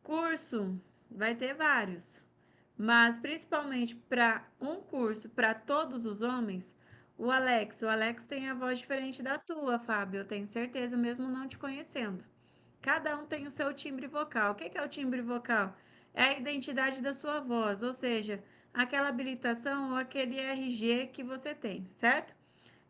curso vai ter vários, mas principalmente para um curso para todos os homens, o Alex tem a voz diferente da tua, Fábio, eu tenho certeza, mesmo não te conhecendo. Cada um tem o seu timbre vocal. O que é o timbre vocal? É a identidade da sua voz, ou seja, aquela habilitação ou aquele RG que você tem, certo?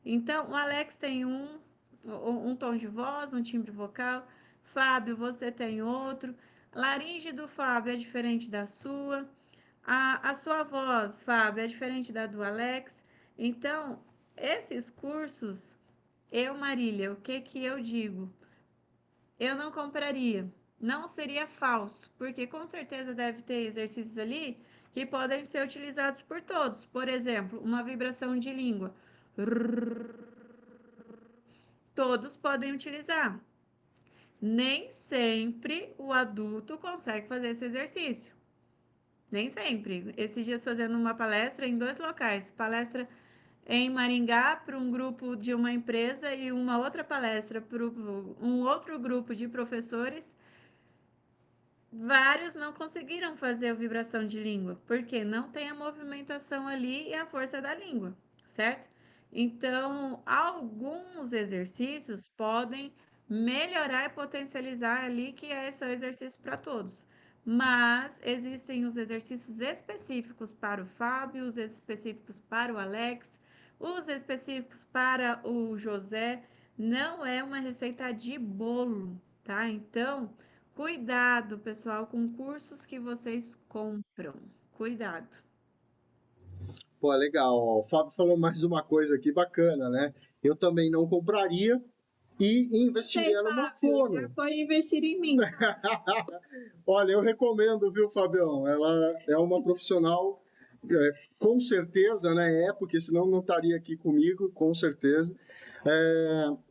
Então, o Alex tem um tom de voz, um timbre vocal. Fábio, você tem outro. Laringe do Fábio é diferente da sua. A sua voz, Fábio, é diferente da do Alex. Então, esses cursos, Marília, o que eu digo? Eu não compraria. não seria falso, porque com certeza deve ter exercícios ali que podem ser utilizados por todos. Por exemplo, uma vibração de língua. Todos podem utilizar. Nem sempre o adulto consegue fazer esse exercício. Nem sempre. Esses dias fazendo uma palestra em 2 locais. Palestra em Maringá para um grupo de uma empresa e uma outra palestra para um outro grupo de professores. Vários não conseguiram fazer a vibração de língua, porque não tem a movimentação ali e a força da língua, certo? Então, alguns exercícios podem melhorar e potencializar ali, que são exercícios para todos. Mas existem os exercícios específicos para o Fábio, os específicos para o Alex, os específicos para o José. Não é uma receita de bolo, tá? Então, cuidado, pessoal, com cursos que vocês compram. Cuidado. Pô, legal. Ó, o Fábio falou mais uma coisa aqui bacana, né? Eu também não compraria e Sei, investiria numa Fábio, já fono. pode investir em mim. Olha, eu recomendo, viu, Fabião? Ela é uma profissional, com certeza, né? Porque senão não estaria aqui comigo, com certeza.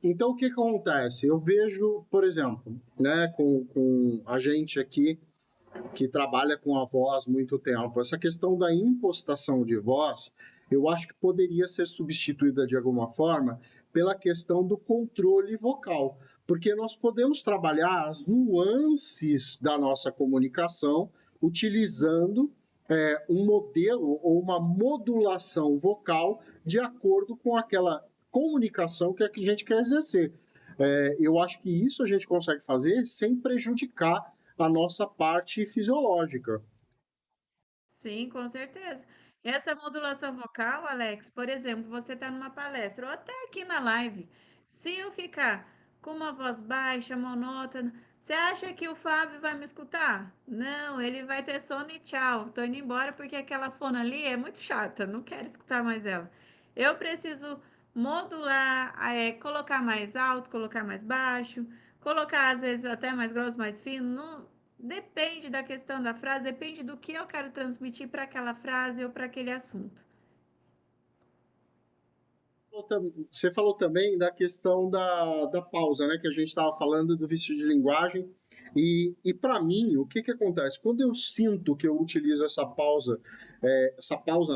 Então, o que acontece? Eu vejo, por exemplo, né, com a gente aqui que trabalha com a voz muito tempo, essa questão da impostação de voz, eu acho que poderia ser substituída de alguma forma pela questão do controle vocal, porque nós podemos trabalhar as nuances da nossa comunicação utilizando um modelo ou uma modulação vocal de acordo com aquela comunicação que a gente quer exercer. Eu acho que isso a gente consegue fazer sem prejudicar a nossa parte fisiológica. Sim, com certeza. Essa modulação vocal, Alex, por exemplo, você está numa palestra ou até aqui na live. Se eu ficar com uma voz baixa, monótona, você acha que o Fábio vai me escutar? Não, ele vai ter sono e tchau. Tô indo embora porque aquela fona ali é muito chata, não quero escutar mais ela. Eu preciso modular, colocar mais alto, colocar mais baixo, colocar às vezes até mais grosso, mais fino. Depende da questão da frase, depende do que eu quero transmitir para aquela frase ou para aquele assunto. Você falou também da questão da pausa, né? Que a gente estava falando do vício de linguagem. E para mim, o que acontece? Quando eu sinto que eu utilizo essa pausa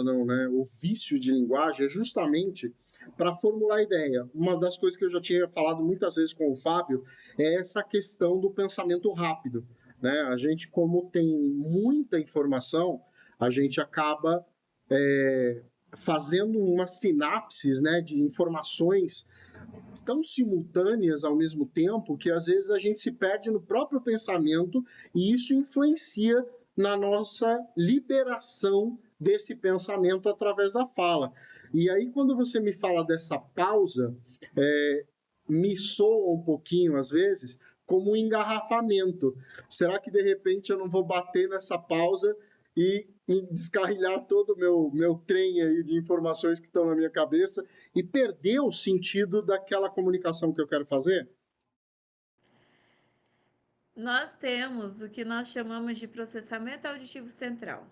não, né? O vício de linguagem é justamente para formular a ideia. Uma das coisas que eu já tinha falado muitas vezes com o Fábio é essa questão do pensamento rápido, né? A gente, como tem muita informação, a gente acaba fazendo uma sinapses, né, de informações tão simultâneas ao mesmo tempo que às vezes a gente se perde no próprio pensamento e isso influencia na nossa liberação desse pensamento através da fala. E aí, quando você me fala dessa pausa, me soa um pouquinho, às vezes, como um engarrafamento. Será que de repente eu não vou bater nessa pausa e descarrilhar todo o meu trem aí de informações que estão na minha cabeça e perder o sentido daquela comunicação que eu quero fazer? Nós temos o que nós chamamos de processamento auditivo central.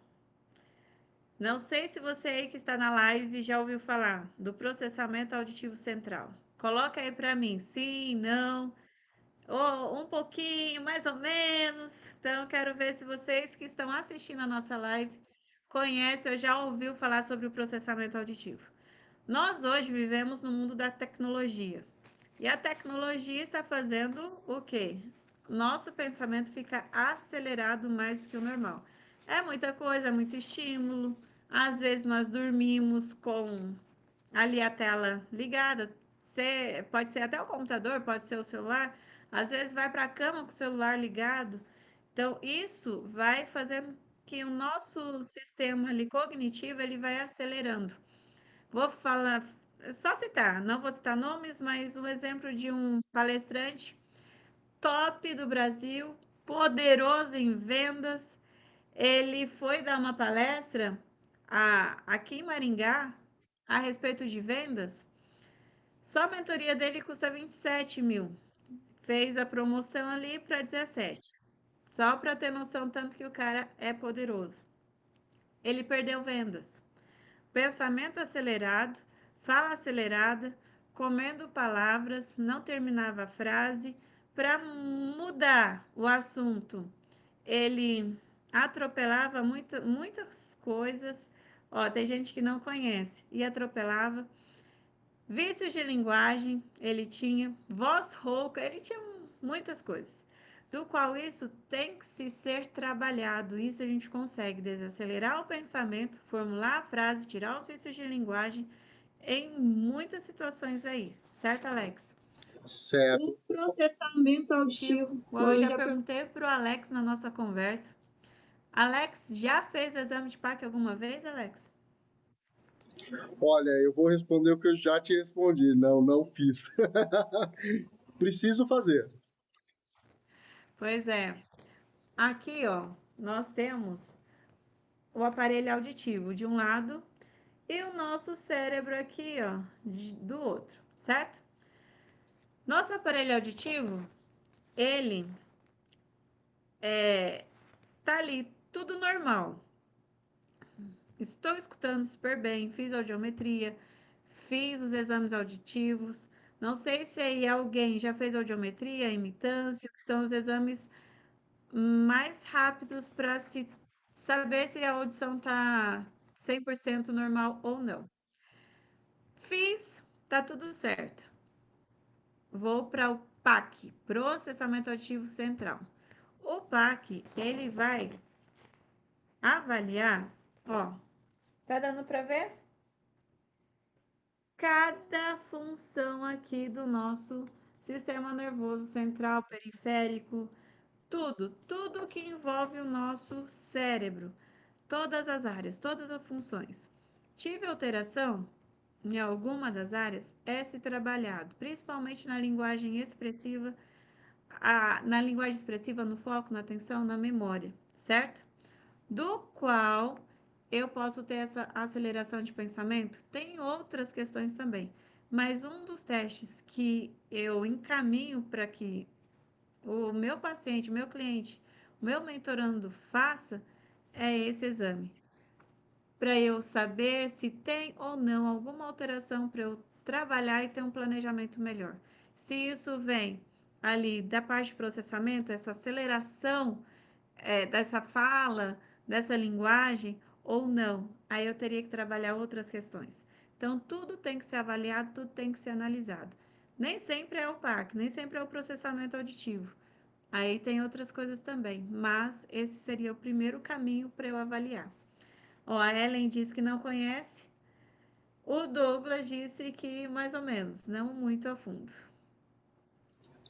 Não sei se você aí que está na live já ouviu falar do processamento auditivo central. Coloca aí para mim, sim, não, ou um pouquinho, mais ou menos. Então, quero ver se vocês que estão assistindo a nossa live conhecem ou já ouviu falar sobre o processamento auditivo. Nós hoje vivemos no mundo da tecnologia. E a tecnologia está fazendo o quê? Nosso pensamento fica acelerado mais do que o normal. É muita coisa, é muito estímulo. Às vezes nós dormimos com ali a tela ligada. Pode ser até o computador, pode ser o celular. Às vezes vai para a cama com o celular ligado. Então, isso vai fazendo que o nosso sistema ali cognitivo ele vai acelerando. Vou falar, só citar, não vou citar nomes, mas um exemplo de um palestrante top do Brasil, poderoso em vendas. Ele foi dar uma palestra aqui em Maringá a respeito de vendas. Só a mentoria dele custa 27 mil. Fez a promoção ali para 17. Só para ter noção tanto que o cara é poderoso. Ele perdeu vendas. Pensamento acelerado, fala acelerada, comendo palavras, não terminava a frase. Para mudar o assunto, ele atropelava muitas coisas. Ó, tem gente que não conhece e atropelava. Vícios de linguagem, ele tinha. Voz rouca, ele tinha muitas coisas. Do qual isso tem que se ser trabalhado. Isso a gente consegue desacelerar o pensamento, formular a frase, tirar os vícios de linguagem em muitas situações aí. Certo, Alex? Certo. O processamento auditivo. Eu já perguntei para o Alex na nossa conversa. Alex, já fez exame de PAC alguma vez, Alex? Olha, eu vou responder o que eu já te respondi. Não, não fiz. Preciso fazer. Pois é. Aqui, ó, nós temos o aparelho auditivo de um lado e o nosso cérebro aqui, ó, do outro, certo? Nosso aparelho auditivo, ele tá ali tudo normal. Estou escutando super bem, fiz audiometria, fiz os exames auditivos. Não sei se aí alguém já fez audiometria, imitância, que são os exames mais rápidos para se saber se a audição está 100% normal ou não. Fiz, tá tudo certo. Vou para o PAC, Processamento Auditivo Central. O PAC, ele vai avaliar, ó, tá dando para ver? Cada função aqui do nosso sistema nervoso central, periférico, tudo que envolve o nosso cérebro, todas as áreas, todas as funções. Tive alteração em alguma das áreas, é se trabalhado, principalmente na linguagem expressiva, na linguagem expressiva, no foco, na atenção, na memória, certo? Do qual eu posso ter essa aceleração de pensamento. Tem outras questões também, mas um dos testes que eu encaminho para que o meu paciente, meu cliente, o meu mentorando faça é esse exame, para eu saber se tem ou não alguma alteração para eu trabalhar e ter um planejamento melhor. Se isso vem ali da parte de processamento, essa aceleração dessa fala, dessa linguagem ou não, aí eu teria que trabalhar outras questões. Então, tudo tem que ser avaliado, tudo tem que ser analisado. Nem sempre é o PAC, nem sempre é o processamento auditivo. Aí tem outras coisas também, mas esse seria o primeiro caminho para eu avaliar. Ó, a Ellen disse que não conhece. O Douglas disse que mais ou menos, não muito a fundo.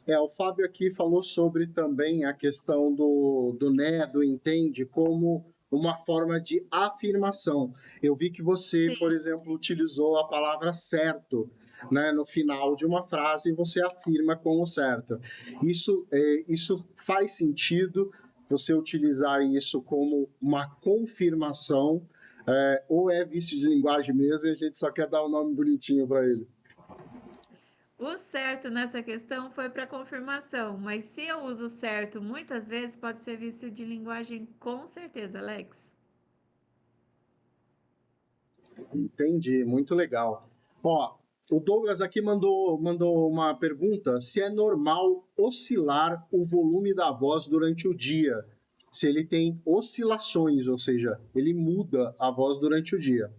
O Fábio aqui falou sobre também a questão do né, do entende, como uma forma de afirmação. Eu vi que você, Sim. por exemplo, utilizou a palavra certo, né, no final de uma frase e você afirma como certo. Isso faz sentido, você utilizar isso como uma confirmação, ou é vício de linguagem mesmo e a gente só quer dar um nome bonitinho para ele? O certo nessa questão foi para confirmação, mas se eu uso certo muitas vezes, pode ser vício de linguagem, com certeza, Alex. Entendi, muito legal. Ó, o Douglas aqui mandou uma pergunta: se é normal oscilar o volume da voz durante o dia, se ele tem oscilações, ou seja, ele muda a voz durante o dia.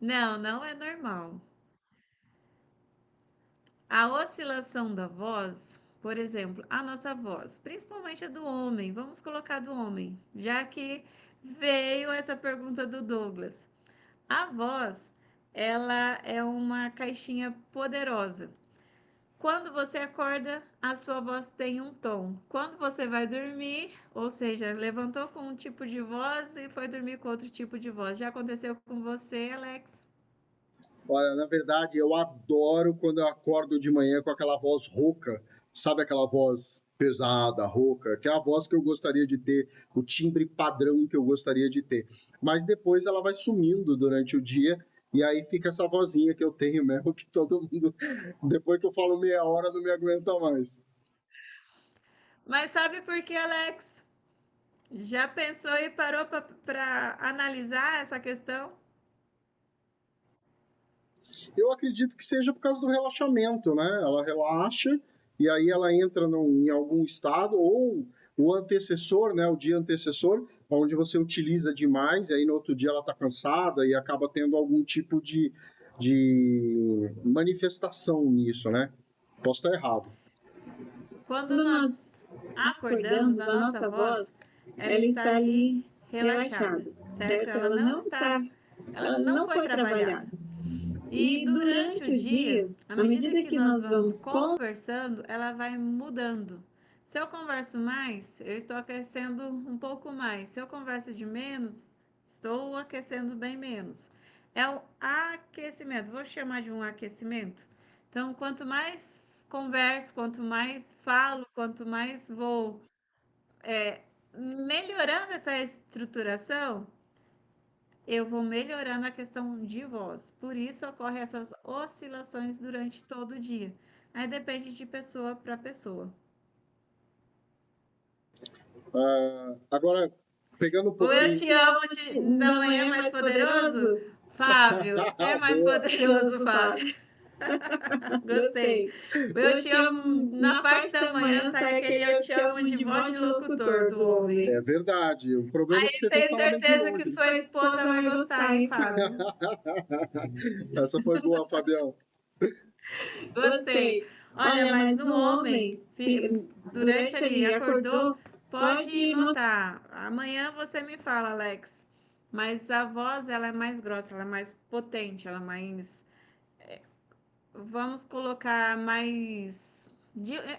Não, não é normal. A oscilação da voz, por exemplo, a nossa voz, principalmente a do homem, vamos colocar do homem, já que veio essa pergunta do Douglas. A voz, ela é uma caixinha poderosa. Quando você acorda, a sua voz tem um tom. Quando você vai dormir, ou seja, levantou com um tipo de voz e foi dormir com outro tipo de voz. Já aconteceu com você, Alex? Olha, na verdade, eu adoro quando eu acordo de manhã com aquela voz rouca, sabe aquela voz pesada, rouca, que é a voz que eu gostaria de ter, o timbre padrão que eu gostaria de ter. Mas depois ela vai sumindo durante o dia e aí fica essa vozinha que eu tenho mesmo, que todo mundo, depois que eu falo meia hora, não me aguenta mais. Mas sabe por que, Alex? Já pensou e parou para analisar essa questão? Eu acredito que seja por causa do relaxamento, né? Ela relaxa e aí ela entra em algum estado, ou o antecessor, né? O dia antecessor, onde você utiliza demais, e aí no outro dia ela está cansada e acaba tendo algum tipo de manifestação nisso, né? Posso estar errado. Quando nós acordamos, a nossa voz, ela está ali relaxada, certo? Ela não foi trabalhada. E durante o dia, à medida que nós vamos conversando, ela vai mudando. Se eu converso mais, eu estou aquecendo um pouco mais. Se eu converso de menos, estou aquecendo bem menos. É o aquecimento, vou chamar de um aquecimento. Então, quanto mais converso, quanto mais falo, quanto mais vou melhorando essa estruturação, eu vou melhorando a questão de voz. Por isso ocorrem essas oscilações durante todo o dia. Aí depende de pessoa para pessoa. Agora, pegando um O Eu pouquinho. Te Amo da Manhã é mais poderoso? Fábio, é mais Boa. poderoso, Fábio. Gostei. O Eu Te Amo, na parte da manhã sai aquele Eu Te Amo de voz de locutor do homem. É verdade. O problema é que você Tenho fala meio de certeza que longe. sua esposa vai gostar, hein, Fábio? Essa foi boa, Fabião. Gostei. Olha, mas no homem, durante ali, acordou, pode notar. Amanhã você me fala, Alex. Mas a voz, ela é mais grossa, ela é mais potente, ela é mais. Vamos colocar mais.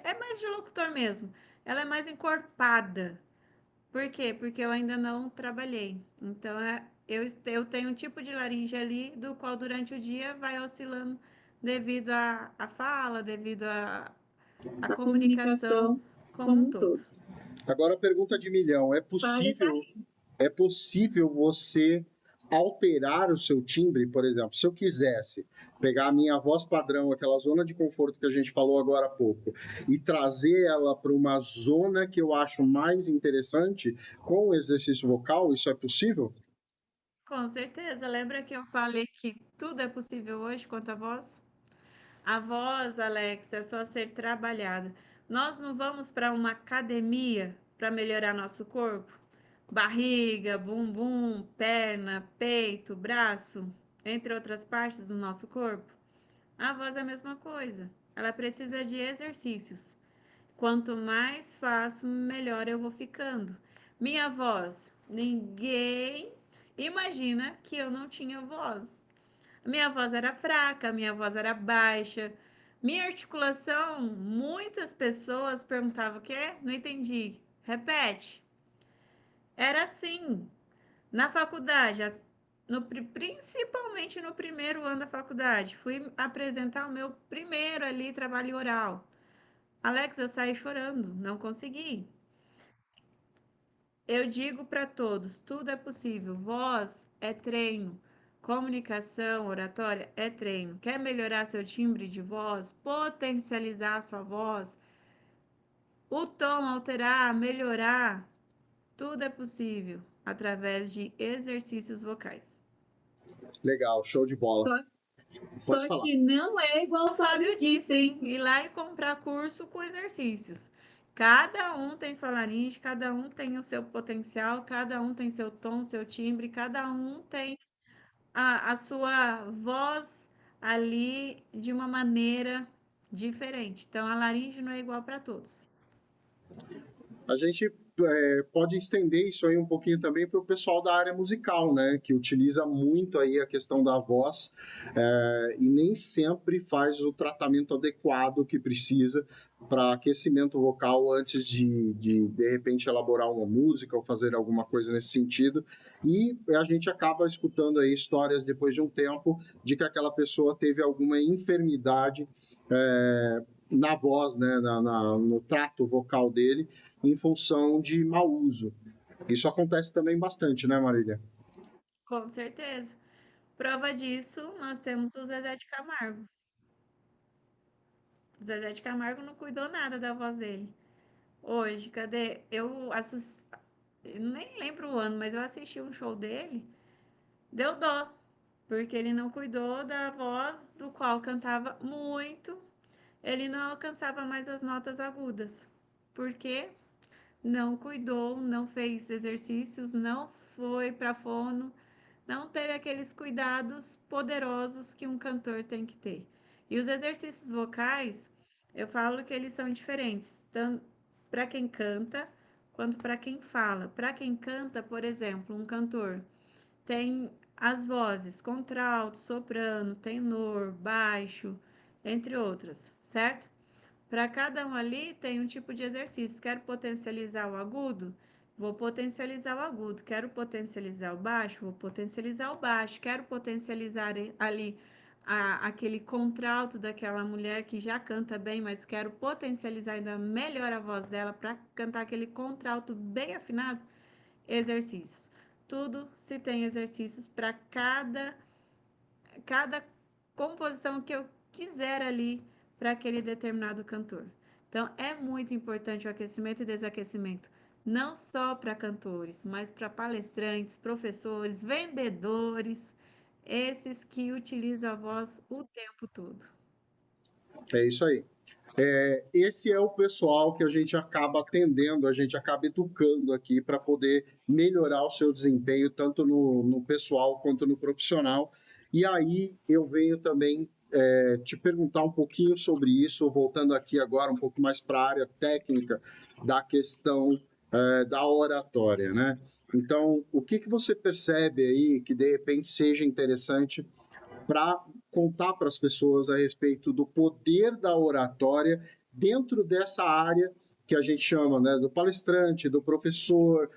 É mais de locutor mesmo. Ela é mais encorpada. Por quê? Porque eu ainda não trabalhei. Então, eu tenho um tipo de laringe ali, do qual durante o dia vai oscilando devido à fala, devido à comunicação como um todo. Agora a pergunta de milhão: é possível você alterar o seu timbre, por exemplo? Se eu quisesse pegar a minha voz padrão, aquela zona de conforto que a gente falou agora há pouco, e trazer ela para uma zona que eu acho mais interessante com o exercício vocal, isso é possível? Com certeza. Lembra que eu falei que tudo é possível hoje quanto à voz? A voz, Alex, é só ser trabalhada. Nós não vamos para uma academia para melhorar nosso corpo? Barriga, bumbum, perna, peito, braço, entre outras partes do nosso corpo. A voz é a mesma coisa. Ela precisa de exercícios. Quanto mais faço, melhor eu vou ficando. Minha voz, ninguém imagina que eu não tinha voz. Minha voz era fraca, minha voz era baixa. Minha articulação, muitas pessoas perguntavam o quê? Não entendi. Repete. Era assim. Na faculdade, principalmente no primeiro ano da faculdade, fui apresentar o meu primeiro ali trabalho oral. Alex, eu saí chorando, não consegui. Eu digo para todos, tudo é possível. Voz é treino. Comunicação, oratória é treino. Quer melhorar seu timbre de voz, potencializar a sua voz, o tom alterar, melhorar, tudo é possível através de exercícios vocais. Legal, show de bola. Pode falar. Que não é igual o Fábio disse, hein? Ir lá e comprar curso com exercícios. Cada um tem sua laringe, cada um tem o seu potencial, cada um tem seu tom, seu timbre, cada um tem a sua voz ali de uma maneira diferente. Então, a laringe não é igual para todos. A gente pode estender isso aí um pouquinho também para o pessoal da área musical, né? Que utiliza muito aí a questão da voz e nem sempre faz o tratamento adequado que precisa para aquecimento vocal antes de repente elaborar uma música ou fazer alguma coisa nesse sentido. E a gente acaba escutando aí histórias depois de um tempo de que aquela pessoa teve alguma enfermidade na voz, né, no trato vocal dele, em função de mau uso. Isso acontece também bastante, né, Marília? Com certeza. Prova disso, nós temos o Zezé de Camargo. O Zezé de Camargo não cuidou nada da voz dele. Hoje, cadê? Eu nem lembro o ano, mas eu assisti um show dele, deu dó, porque ele não cuidou da voz do qual cantava muito, ele não alcançava mais as notas agudas. Por quê? Não cuidou, não fez exercícios, não foi para fono, não teve aqueles cuidados poderosos que um cantor tem que ter. E os exercícios vocais, eu falo que eles são diferentes, tanto para quem canta quanto para quem fala. Para quem canta, por exemplo, um cantor tem as vozes contralto, soprano, tenor, baixo, entre outras, certo? Para cada um ali tem um tipo de exercício. Quero potencializar o agudo? Vou potencializar o agudo. Quero potencializar o baixo? Vou potencializar o baixo. Quero potencializar ali aquele contralto daquela mulher que já canta bem, mas quero potencializar ainda melhor a voz dela para cantar aquele contralto bem afinado. Exercícios. Tudo se tem exercícios para cada composição que eu quiser ali para aquele determinado cantor. Então, é muito importante o aquecimento e desaquecimento, não só para cantores, mas para palestrantes, professores, vendedores, esses que utilizam a voz o tempo todo. É isso aí. Esse é o pessoal que a gente acaba atendendo, a gente acaba educando aqui para poder melhorar o seu desempenho, tanto no pessoal quanto no profissional. E aí eu venho também te perguntar um pouquinho sobre isso, voltando aqui agora um pouco mais para a área técnica da questão da oratória, né? Então, o que você percebe aí que de repente seja interessante para contar para as pessoas a respeito do poder da oratória dentro dessa área que a gente chama, né, do palestrante, do professor,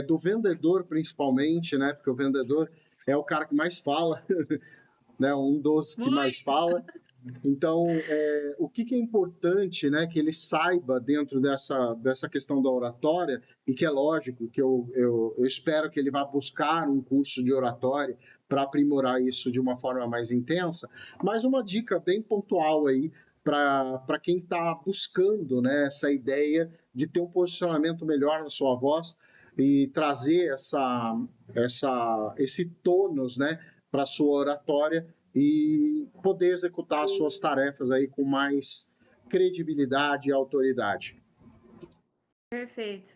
do vendedor principalmente, né, porque o vendedor é o cara que mais fala, né, um dos que mais Muito. fala. Então, o que é importante, né, que ele saiba dentro dessa questão da oratória, e que é lógico que eu espero que ele vá buscar um curso de oratória para aprimorar isso de uma forma mais intensa, mas uma dica bem pontual aí para quem está buscando, né, essa ideia de ter um posicionamento melhor na sua voz e trazer esse tônus, né, para a sua oratória e poder executar as suas tarefas aí com mais credibilidade e autoridade. Perfeito.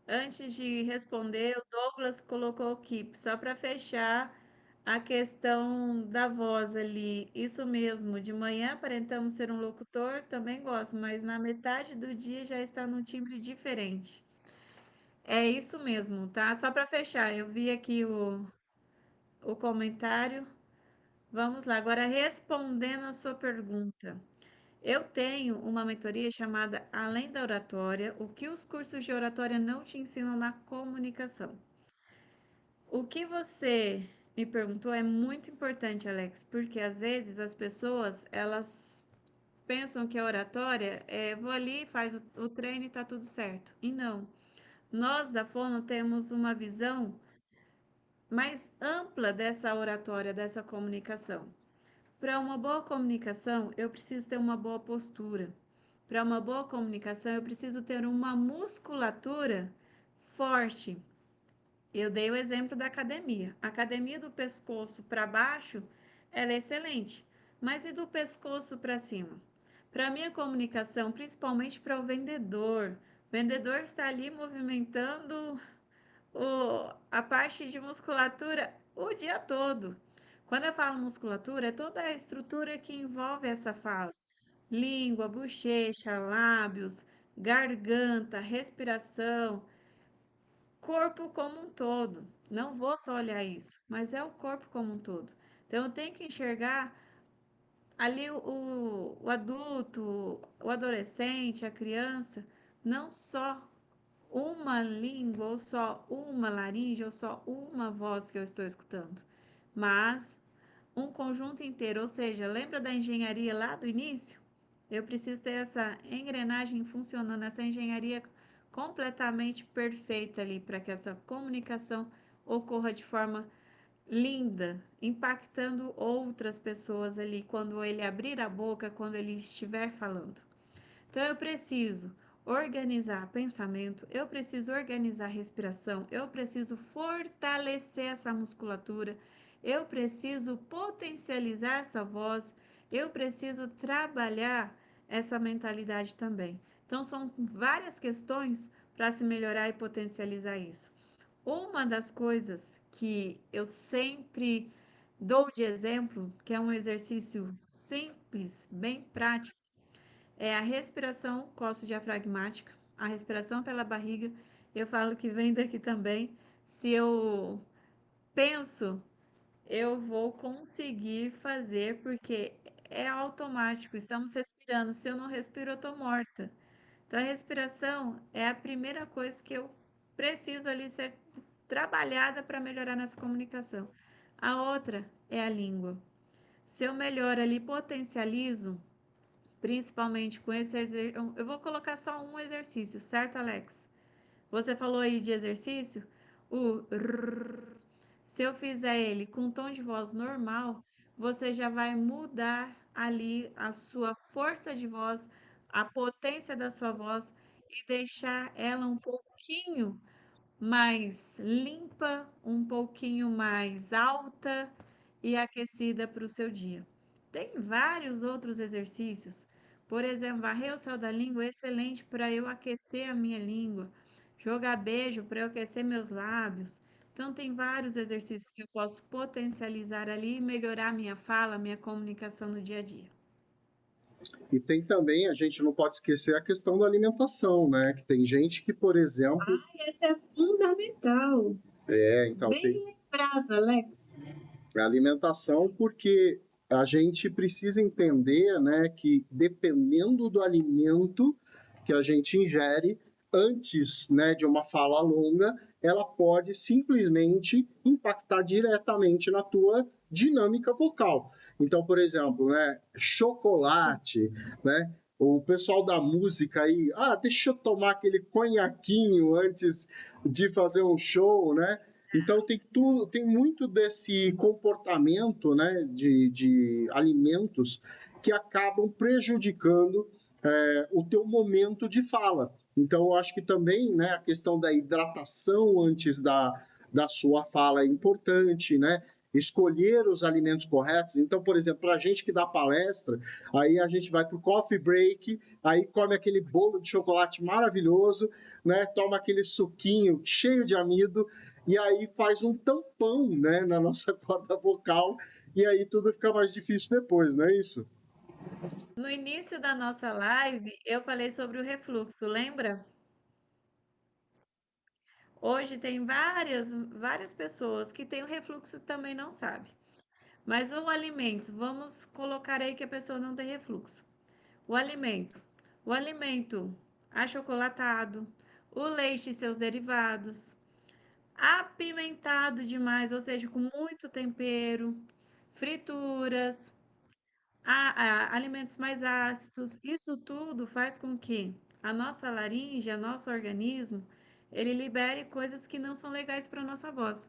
Antes de responder, o Douglas colocou aqui, só para fechar a questão da voz ali. Isso mesmo, de manhã aparentamos ser um locutor, também gosto, mas na metade do dia já está num timbre diferente. É isso mesmo, tá? Só para fechar, eu vi aqui o comentário. Vamos lá, agora respondendo a sua pergunta. Eu tenho uma mentoria chamada Além da Oratória, o que os cursos de oratória não te ensinam na comunicação. O que você me perguntou é muito importante, Alex, porque às vezes as pessoas, elas pensam que a oratória é vou ali, faz o treino e tá tudo certo. E não. Nós da Fono temos uma visão mais ampla dessa oratória, dessa comunicação. Para uma boa comunicação, eu preciso ter uma boa postura. Para uma boa comunicação, eu preciso ter uma musculatura forte. Eu dei o exemplo da academia. A academia do pescoço para baixo, ela é excelente. Mas e do pescoço para cima? Para a minha comunicação, principalmente para o vendedor. O vendedor está ali movimentando a parte de musculatura o dia todo. Quando eu falo musculatura, é toda a estrutura que envolve essa fala: língua, bochecha, lábios, garganta, respiração, corpo como um todo. Não vou só olhar isso, mas é o corpo como um todo. Então eu tenho que enxergar ali o adulto, o adolescente, a criança, não só uma língua, ou só uma laringe, ou só uma voz que eu estou escutando, mas um conjunto inteiro. Ou seja, lembra da engenharia lá do início? Eu preciso ter essa engrenagem funcionando, essa engenharia completamente perfeita ali para que essa comunicação ocorra de forma linda, impactando outras pessoas ali quando ele abrir a boca, quando ele estiver falando. Então eu preciso organizar pensamento, eu preciso organizar respiração, eu preciso fortalecer essa musculatura, eu preciso potencializar essa voz, eu preciso trabalhar essa mentalidade também. Então, são várias questões para se melhorar e potencializar isso. Uma das coisas que eu sempre dou de exemplo, que é um exercício simples, bem prático, é a respiração costo-diafragmática, a respiração pela barriga. Eu falo que vem daqui também. Se eu penso, eu vou conseguir fazer, porque é automático, estamos respirando. Se eu não respiro, eu estou morta. Então, a respiração é a primeira coisa que eu preciso ali ser trabalhada para melhorar nessa comunicação. A outra é a língua. Se eu melhoro ali, potencializo, principalmente com esse exercício. Eu vou colocar só um exercício, certo, Alex? Você falou aí de exercício? O rrr. Se eu fizer ele com tom de voz normal, você já vai mudar ali a sua força de voz, a potência da sua voz e deixar ela um pouquinho mais limpa, um pouquinho mais alta e aquecida para o seu dia. Tem vários outros exercícios. Por exemplo, varrer o céu da língua é excelente para eu aquecer a minha língua. Jogar beijo para eu aquecer meus lábios. Então, tem vários exercícios que eu posso potencializar ali e melhorar minha fala, minha comunicação no dia a dia. E tem também, a gente não pode esquecer a questão da alimentação, né? Que tem gente que, por exemplo. Esse é fundamental. Então Bem lembrado, Alex. A alimentação, porque a gente precisa entender, né, que dependendo do alimento que a gente ingere, antes, né, de uma fala longa, ela pode simplesmente impactar diretamente na tua dinâmica vocal. Então, por exemplo, né, chocolate, né, o pessoal da música aí, deixa eu tomar aquele conhaquinho antes de fazer um show, né? Então tem muito desse comportamento, né, de alimentos que acabam prejudicando o teu momento de fala. Então eu acho que também, né, a questão da hidratação antes da sua fala é importante, né? Escolher os alimentos corretos. Então, por exemplo, para a gente que dá palestra, aí a gente vai para o coffee break, aí come aquele bolo de chocolate maravilhoso, né? Toma aquele suquinho cheio de amido, e aí faz um tampão, né, na nossa corda vocal, e aí tudo fica mais difícil depois, não é isso? No início da nossa live, eu falei sobre o refluxo, lembra? Hoje tem várias pessoas que têm o refluxo e também não sabem. Mas o alimento, vamos colocar aí que a pessoa não tem refluxo. O alimento achocolatado, o leite e seus derivados, apimentado demais, ou seja, com muito tempero, frituras, alimentos mais ácidos, isso tudo faz com que a nossa laringe, o nosso organismo, ele libere coisas que não são legais para a nossa voz.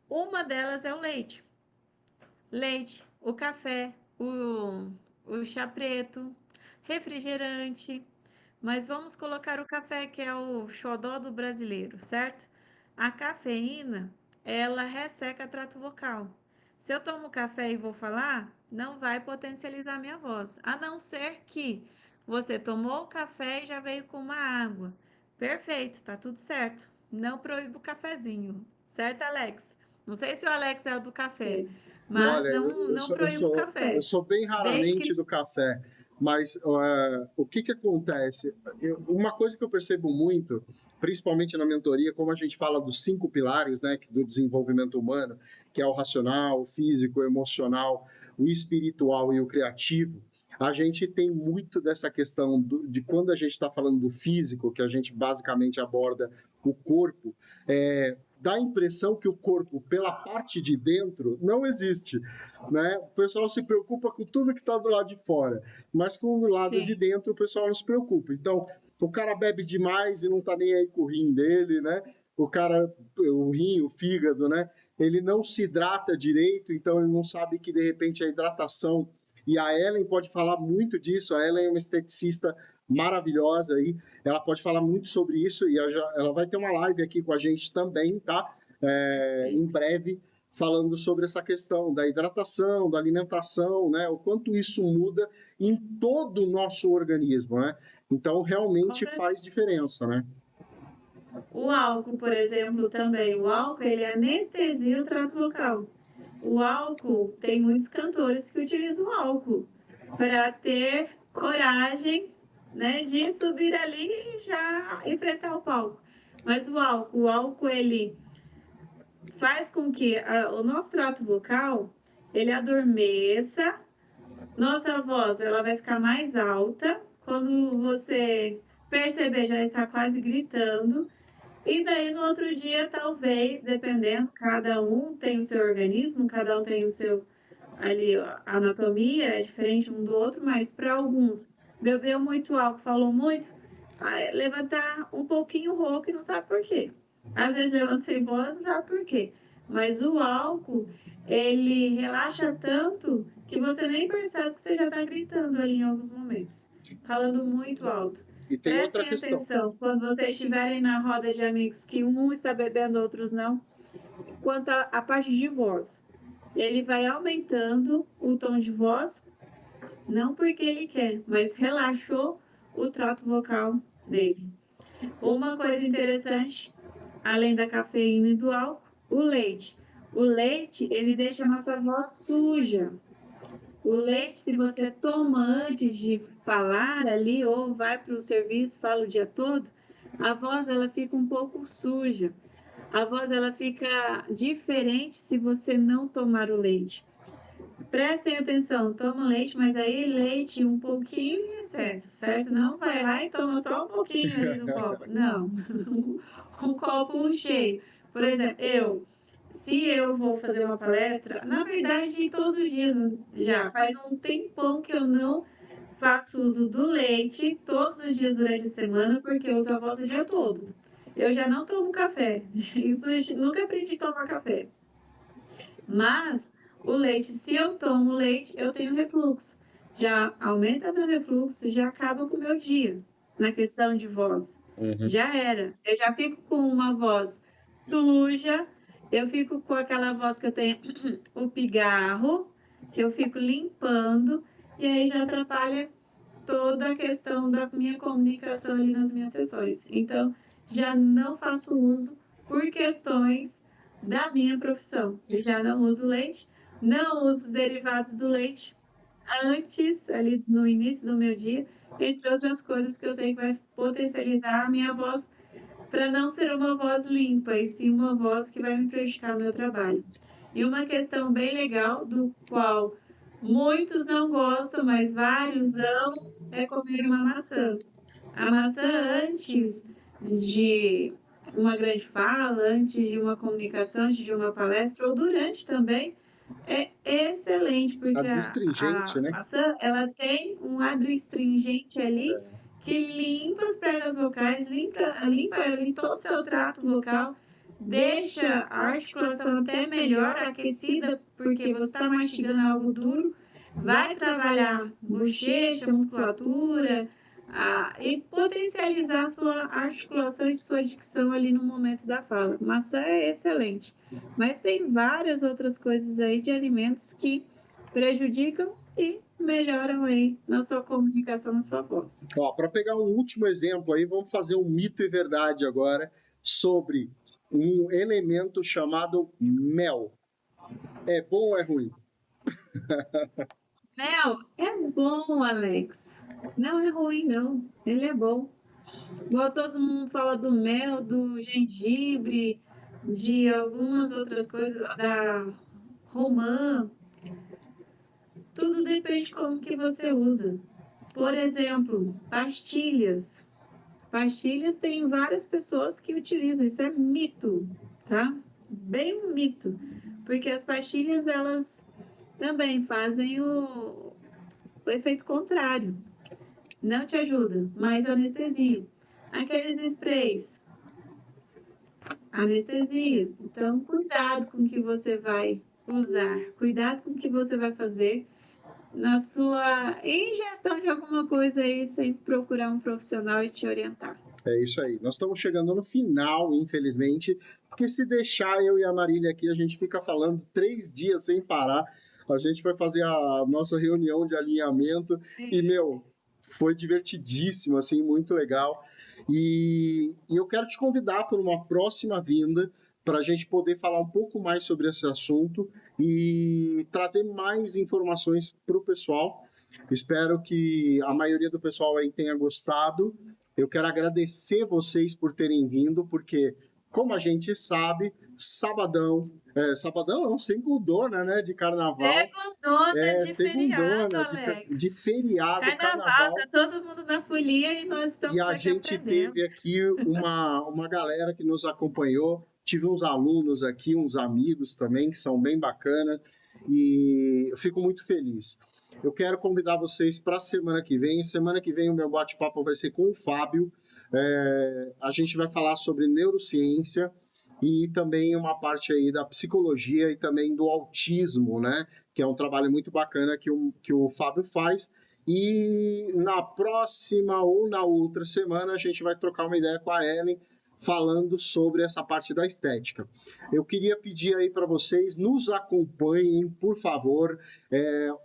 Uma delas é o leite. Leite, o café, o chá preto, refrigerante. Mas vamos colocar o café, que é o xodó do brasileiro, certo? A cafeína, ela resseca trato vocal. Se eu tomo café e vou falar, não vai potencializar minha voz, a não ser que você tomou o café e já veio com uma água. Perfeito, tá tudo certo. Não proíbo o cafezinho, certo, Alex? Não sei se o Alex é o do café, mas Olha, não proíbo o eu café. sou bem Desde raramente que do café, mas o que acontece? Uma coisa que eu percebo muito, principalmente na mentoria, como a gente fala dos 5 pilares, né, do desenvolvimento humano, que é o racional, o físico, o emocional, o espiritual e o criativo, a gente tem muito dessa questão de quando a gente está falando do físico, que a gente basicamente aborda o corpo, dá a impressão que o corpo, pela parte de dentro, não existe, né? O pessoal se preocupa com tudo que está do lado de fora, mas com o lado de dentro o pessoal não se preocupa. Então, o cara bebe demais e não está nem aí com o rim dele, né? O rim, o fígado, né? Ele não se hidrata direito, então ele não sabe que, de repente, a hidratação... E a Ellen pode falar muito disso, a Ellen é uma esteticista maravilhosa aí. Ela pode falar muito sobre isso e ela vai ter uma live aqui com a gente também, tá? Em breve, falando sobre essa questão da hidratação, da alimentação, né? O quanto isso muda em todo o nosso organismo, né? Então, realmente faz diferença, né? O álcool, por exemplo, também. O álcool, ele anestesia o trato vocal. O álcool, tem muitos cantores que utilizam o álcool para ter coragem, né, de subir ali e já enfrentar o palco. Mas o álcool, ele faz com que o nosso trato vocal, ele adormeça, nossa voz, ela vai ficar mais alta, quando você perceber, já está quase gritando, e daí no outro dia, talvez, dependendo, cada um tem o seu organismo, cada um tem o seu, ali, a anatomia é diferente um do outro, mas para alguns, bebeu muito álcool, falou muito, levantar um pouquinho rouco e não sabe por quê. Às vezes levanta sem voz, não sabe por quê. Mas o álcool, ele relaxa tanto que você nem percebe que você já está gritando ali em alguns momentos, falando muito alto. E tem outra Prestem questão. atenção, quando vocês estiverem na roda de amigos que um está bebendo, outros não, quanto à parte de voz. Ele vai aumentando o tom de voz, não porque ele quer, mas relaxou o trato vocal dele. Uma coisa interessante, além da cafeína e do álcool, o leite. O leite, ele deixa a nossa voz suja. O leite, se você toma antes de falar ali, ou vai para o serviço, fala o dia todo, a voz ela fica um pouco suja. A voz ela fica diferente se você não tomar o leite. Prestem atenção, toma leite, mas aí leite um pouquinho em excesso, certo? Não vai lá e toma só um pouquinho ali no copo. Não, um copo cheio. Por exemplo, se eu vou fazer uma palestra, na verdade, todos os dias já, faz um tempão que eu não faço uso do leite, todos os dias durante a semana, porque eu uso a voz o dia todo. Eu já não tomo café, isso nunca aprendi a tomar café. Mas o leite, se eu tomo leite, eu tenho refluxo. Já aumenta meu refluxo, já acaba com o meu dia, na questão de voz. Já era. Eu já fico com uma voz suja, eu fico com aquela voz que eu tenho o pigarro, que eu fico limpando, e aí já atrapalha toda a questão da minha comunicação ali nas minhas sessões. Então, já não faço uso por questões da minha profissão. Eu já não uso leite, não uso os derivados do leite antes, ali no início do meu dia, entre outras coisas que eu sei que vai potencializar a minha voz para não ser uma voz limpa, e sim uma voz que vai me prejudicar no meu trabalho. E uma questão bem legal, do qual muitos não gostam, mas vários amam, é comer uma maçã. A maçã, antes de uma grande fala, antes de uma comunicação, antes de uma palestra, ou durante também, é excelente, porque Adstringente, a né? maçã, ela tem um adstringente ali que limpa as pregas vocais, limpa ali todo o seu trato vocal, deixa a articulação até melhor aquecida, porque você está mastigando algo duro, vai trabalhar bochecha, musculatura, e potencializar a sua articulação e sua dicção ali no momento da fala. Maçã é excelente, mas tem várias outras coisas aí de alimentos que prejudicam e melhoram aí na sua comunicação, na sua voz. Ó, para pegar um último exemplo aí, vamos fazer um mito e verdade agora sobre um elemento chamado mel. É bom ou é ruim? Mel é bom, Alex. Não é ruim, não. Ele é bom. Igual todo mundo fala do mel, do gengibre, de algumas outras coisas, da romã. Tudo depende de como que você usa. Por exemplo, pastilhas. Pastilhas tem várias pessoas que utilizam, isso é mito, tá? Bem um mito, porque as pastilhas elas também fazem o efeito contrário. Não te ajuda, mas anestesia. Aqueles sprays, anestesia. Então, cuidado com o que você vai usar, cuidado com o que você vai fazer. na sua ingestão de alguma coisa aí, sempre procurar um profissional e te orientar. É isso aí. Nós estamos chegando no final, infelizmente, porque se deixar eu e a Marília aqui, a gente fica falando 3 dias sem parar. A gente vai fazer a nossa reunião de alinhamento e, Sim. meu, foi divertidíssimo, assim, muito legal. E eu quero te convidar para uma próxima vinda para a gente poder falar um pouco mais sobre esse assunto e trazer mais informações para o pessoal. Espero que a maioria do pessoal aí tenha gostado. Eu quero agradecer vocês por terem vindo, porque, como a gente sabe, sabadão não, segundona, né, de carnaval, Segundona de feriado, segundona Alex. de feriado, Carnaval, carnaval, tá todo mundo na folia e nós e estamos a aqui gente aprendendo. teve aqui uma galera que nos acompanhou, tive uns alunos aqui, uns amigos também, que são bem bacana, e eu fico muito feliz. Eu quero convidar vocês para a semana que vem. Semana que vem o meu bate-papo vai ser com o Fábio. A gente vai falar sobre neurociência e também uma parte aí da psicologia e também do autismo, né? Que é um trabalho muito bacana que o Fábio faz. E na próxima ou na outra semana a gente vai trocar uma ideia com a Ellen falando sobre essa parte da estética. Eu queria pedir aí para vocês, nos acompanhem, por favor.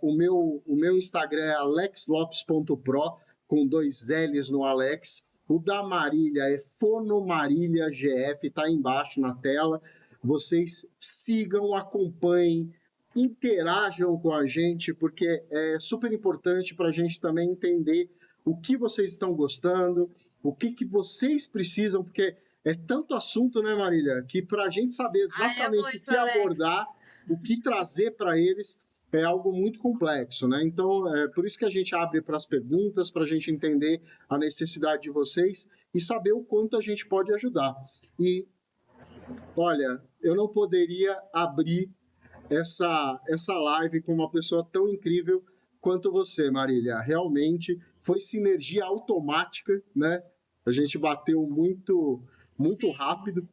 O meu Instagram é alexlopes.pro, com 2 L's no Alex. O da Marília é Fonomarília GF, está embaixo na tela. Vocês sigam, acompanhem, interajam com a gente, porque é super importante para a gente também entender o que vocês estão gostando, o que vocês precisam, porque é tanto assunto, né, Marília, que para a gente saber Ai, é exatamente o muito, que Alex. abordar, o que trazer para eles, é algo muito complexo, né? Então, é por isso que a gente abre para as perguntas, para a gente entender a necessidade de vocês e saber o quanto a gente pode ajudar. E, olha, eu não poderia abrir essa live com uma pessoa tão incrível quanto você, Marília. Realmente foi sinergia automática, né? A gente bateu muito Sim. rápido.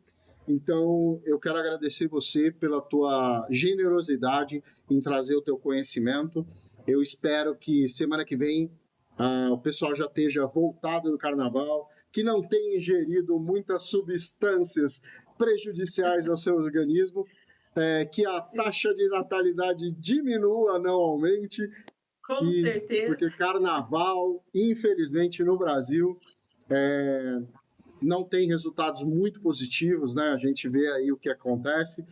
Então, eu quero agradecer você pela tua generosidade em trazer o teu conhecimento. Eu espero que semana que vem o pessoal já esteja voltado do carnaval, que não tenha ingerido muitas substâncias prejudiciais ao seu organismo, que a Sim, taxa de natalidade diminua, não aumente, com e certeza. porque carnaval, infelizmente, no Brasil, não tem resultados muito positivos, né? A gente vê aí o que acontece.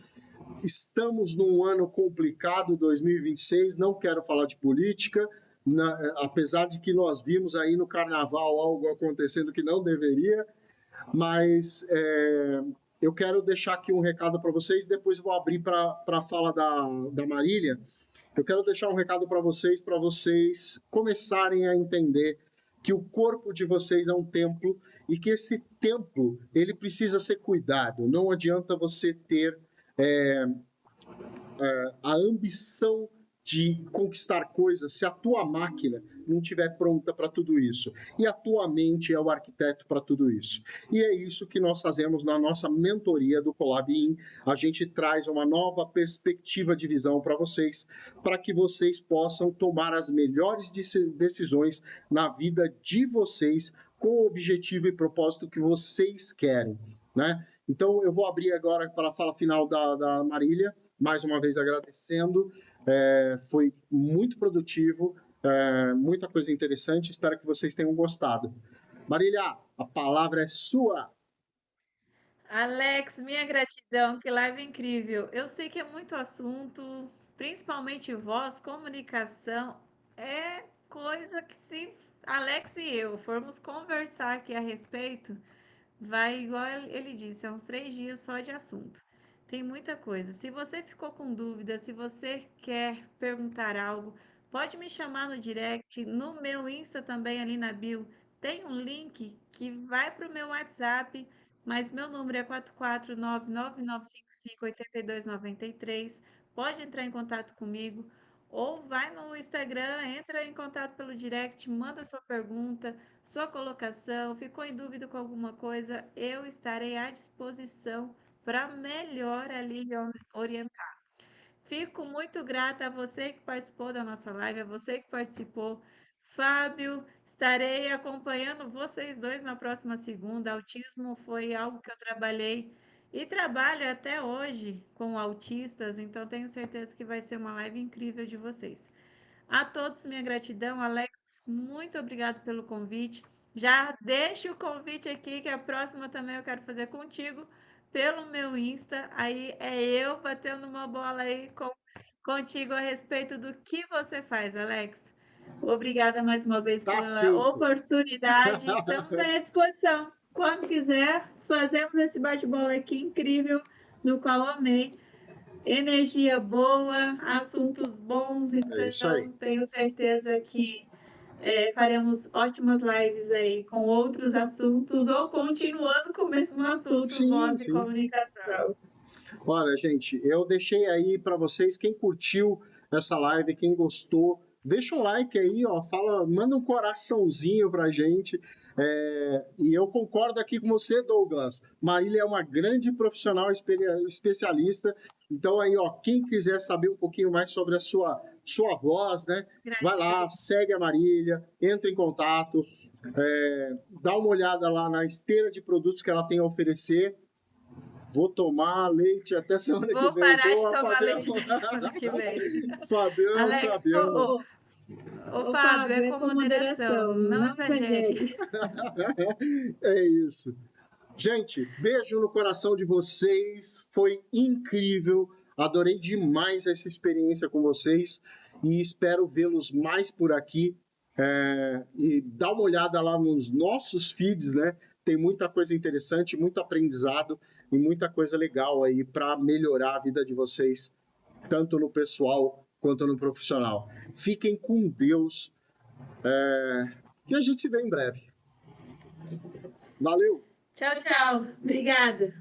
Estamos num ano complicado, 2026. Não quero falar de política, apesar de que nós vimos aí no carnaval algo acontecendo que não deveria, mas eu quero deixar aqui um recado para vocês, depois vou abrir para a fala da Marília. Eu quero deixar um recado para vocês começarem a entender que o corpo de vocês é um templo e que esse templo ele precisa ser cuidado. Não adianta você ter a ambição de conquistar coisas se a tua máquina não estiver pronta para tudo isso. E a tua mente é o arquiteto para tudo isso. E é isso que nós fazemos na nossa mentoria do Colab-In. A gente traz uma nova perspectiva de visão para que vocês possam tomar as melhores decisões na vida de vocês com o objetivo e propósito que vocês querem. Né? Então, eu vou abrir agora para a fala final da Marília, mais uma vez agradecendo. Foi muito produtivo, muita coisa interessante. Espero que vocês tenham gostado. Marília, a palavra é sua. Alex, minha gratidão, que live incrível. Eu sei que é muito assunto, principalmente voz, comunicação, é coisa que se Alex e eu formos conversar aqui a respeito, vai, igual ele disse, é uns 3 dias só de assunto. Tem muita coisa. Se você ficou com dúvida, se você quer perguntar algo, pode me chamar no direct, no meu Insta também, ali na bio. Tem um link que vai para o meu WhatsApp, mas meu número é 44999558293. Pode entrar em contato comigo. Ou vai no Instagram, entra em contato pelo direct, manda sua pergunta, sua colocação, ficou em dúvida com alguma coisa, eu estarei à disposição para melhor ali orientar. Fico muito grata a você que participou da nossa live, a você que participou. Fábio, estarei acompanhando vocês dois na próxima segunda. Autismo foi algo que eu trabalhei e trabalho até hoje com autistas, então tenho certeza que vai ser uma live incrível de vocês. A todos, minha gratidão. Alex, muito obrigado pelo convite. Já deixo o convite aqui, que a próxima também eu quero fazer contigo, pelo meu Insta. Aí é eu batendo uma bola aí contigo a respeito do que você faz, Alex. Obrigada mais uma vez Tá pela aceito. oportunidade. Estamos aí à disposição. Quando quiser, fazemos esse bate-bola aqui incrível, no qual amei. Energia boa, assuntos bons, É isso aí. então tenho certeza que faremos ótimas lives aí com outros assuntos ou continuando com o mesmo assunto, Sim, voz e sim. comunicação. Olha, gente, eu deixei aí para vocês, quem curtiu essa live, quem gostou, deixa um like aí, ó, manda um coraçãozinho pra gente. E eu concordo aqui com você, Douglas. Marília é uma grande profissional especialista. Então aí, ó, quem quiser saber um pouquinho mais sobre a sua voz, né? Vai lá, segue a Marília, entra em contato, dá uma olhada lá na esteira de produtos que ela tem a oferecer. Vou tomar leite até semana que vem. Vou parar de Boa, tomar Fabiano. leite até semana que vem. Fabiano, Alex, Fabiano. ô Fábio, é com moderação, não exagere. É isso. Gente, beijo no coração de vocês. Foi incrível. Adorei demais essa experiência com vocês e espero vê-los mais por aqui. E dá uma olhada lá nos nossos feeds, né? Tem muita coisa interessante, muito aprendizado e muita coisa legal aí para melhorar a vida de vocês, tanto no pessoal quanto no profissional. Fiquem com Deus e a gente se vê em breve. Valeu! Tchau, tchau. Obrigada.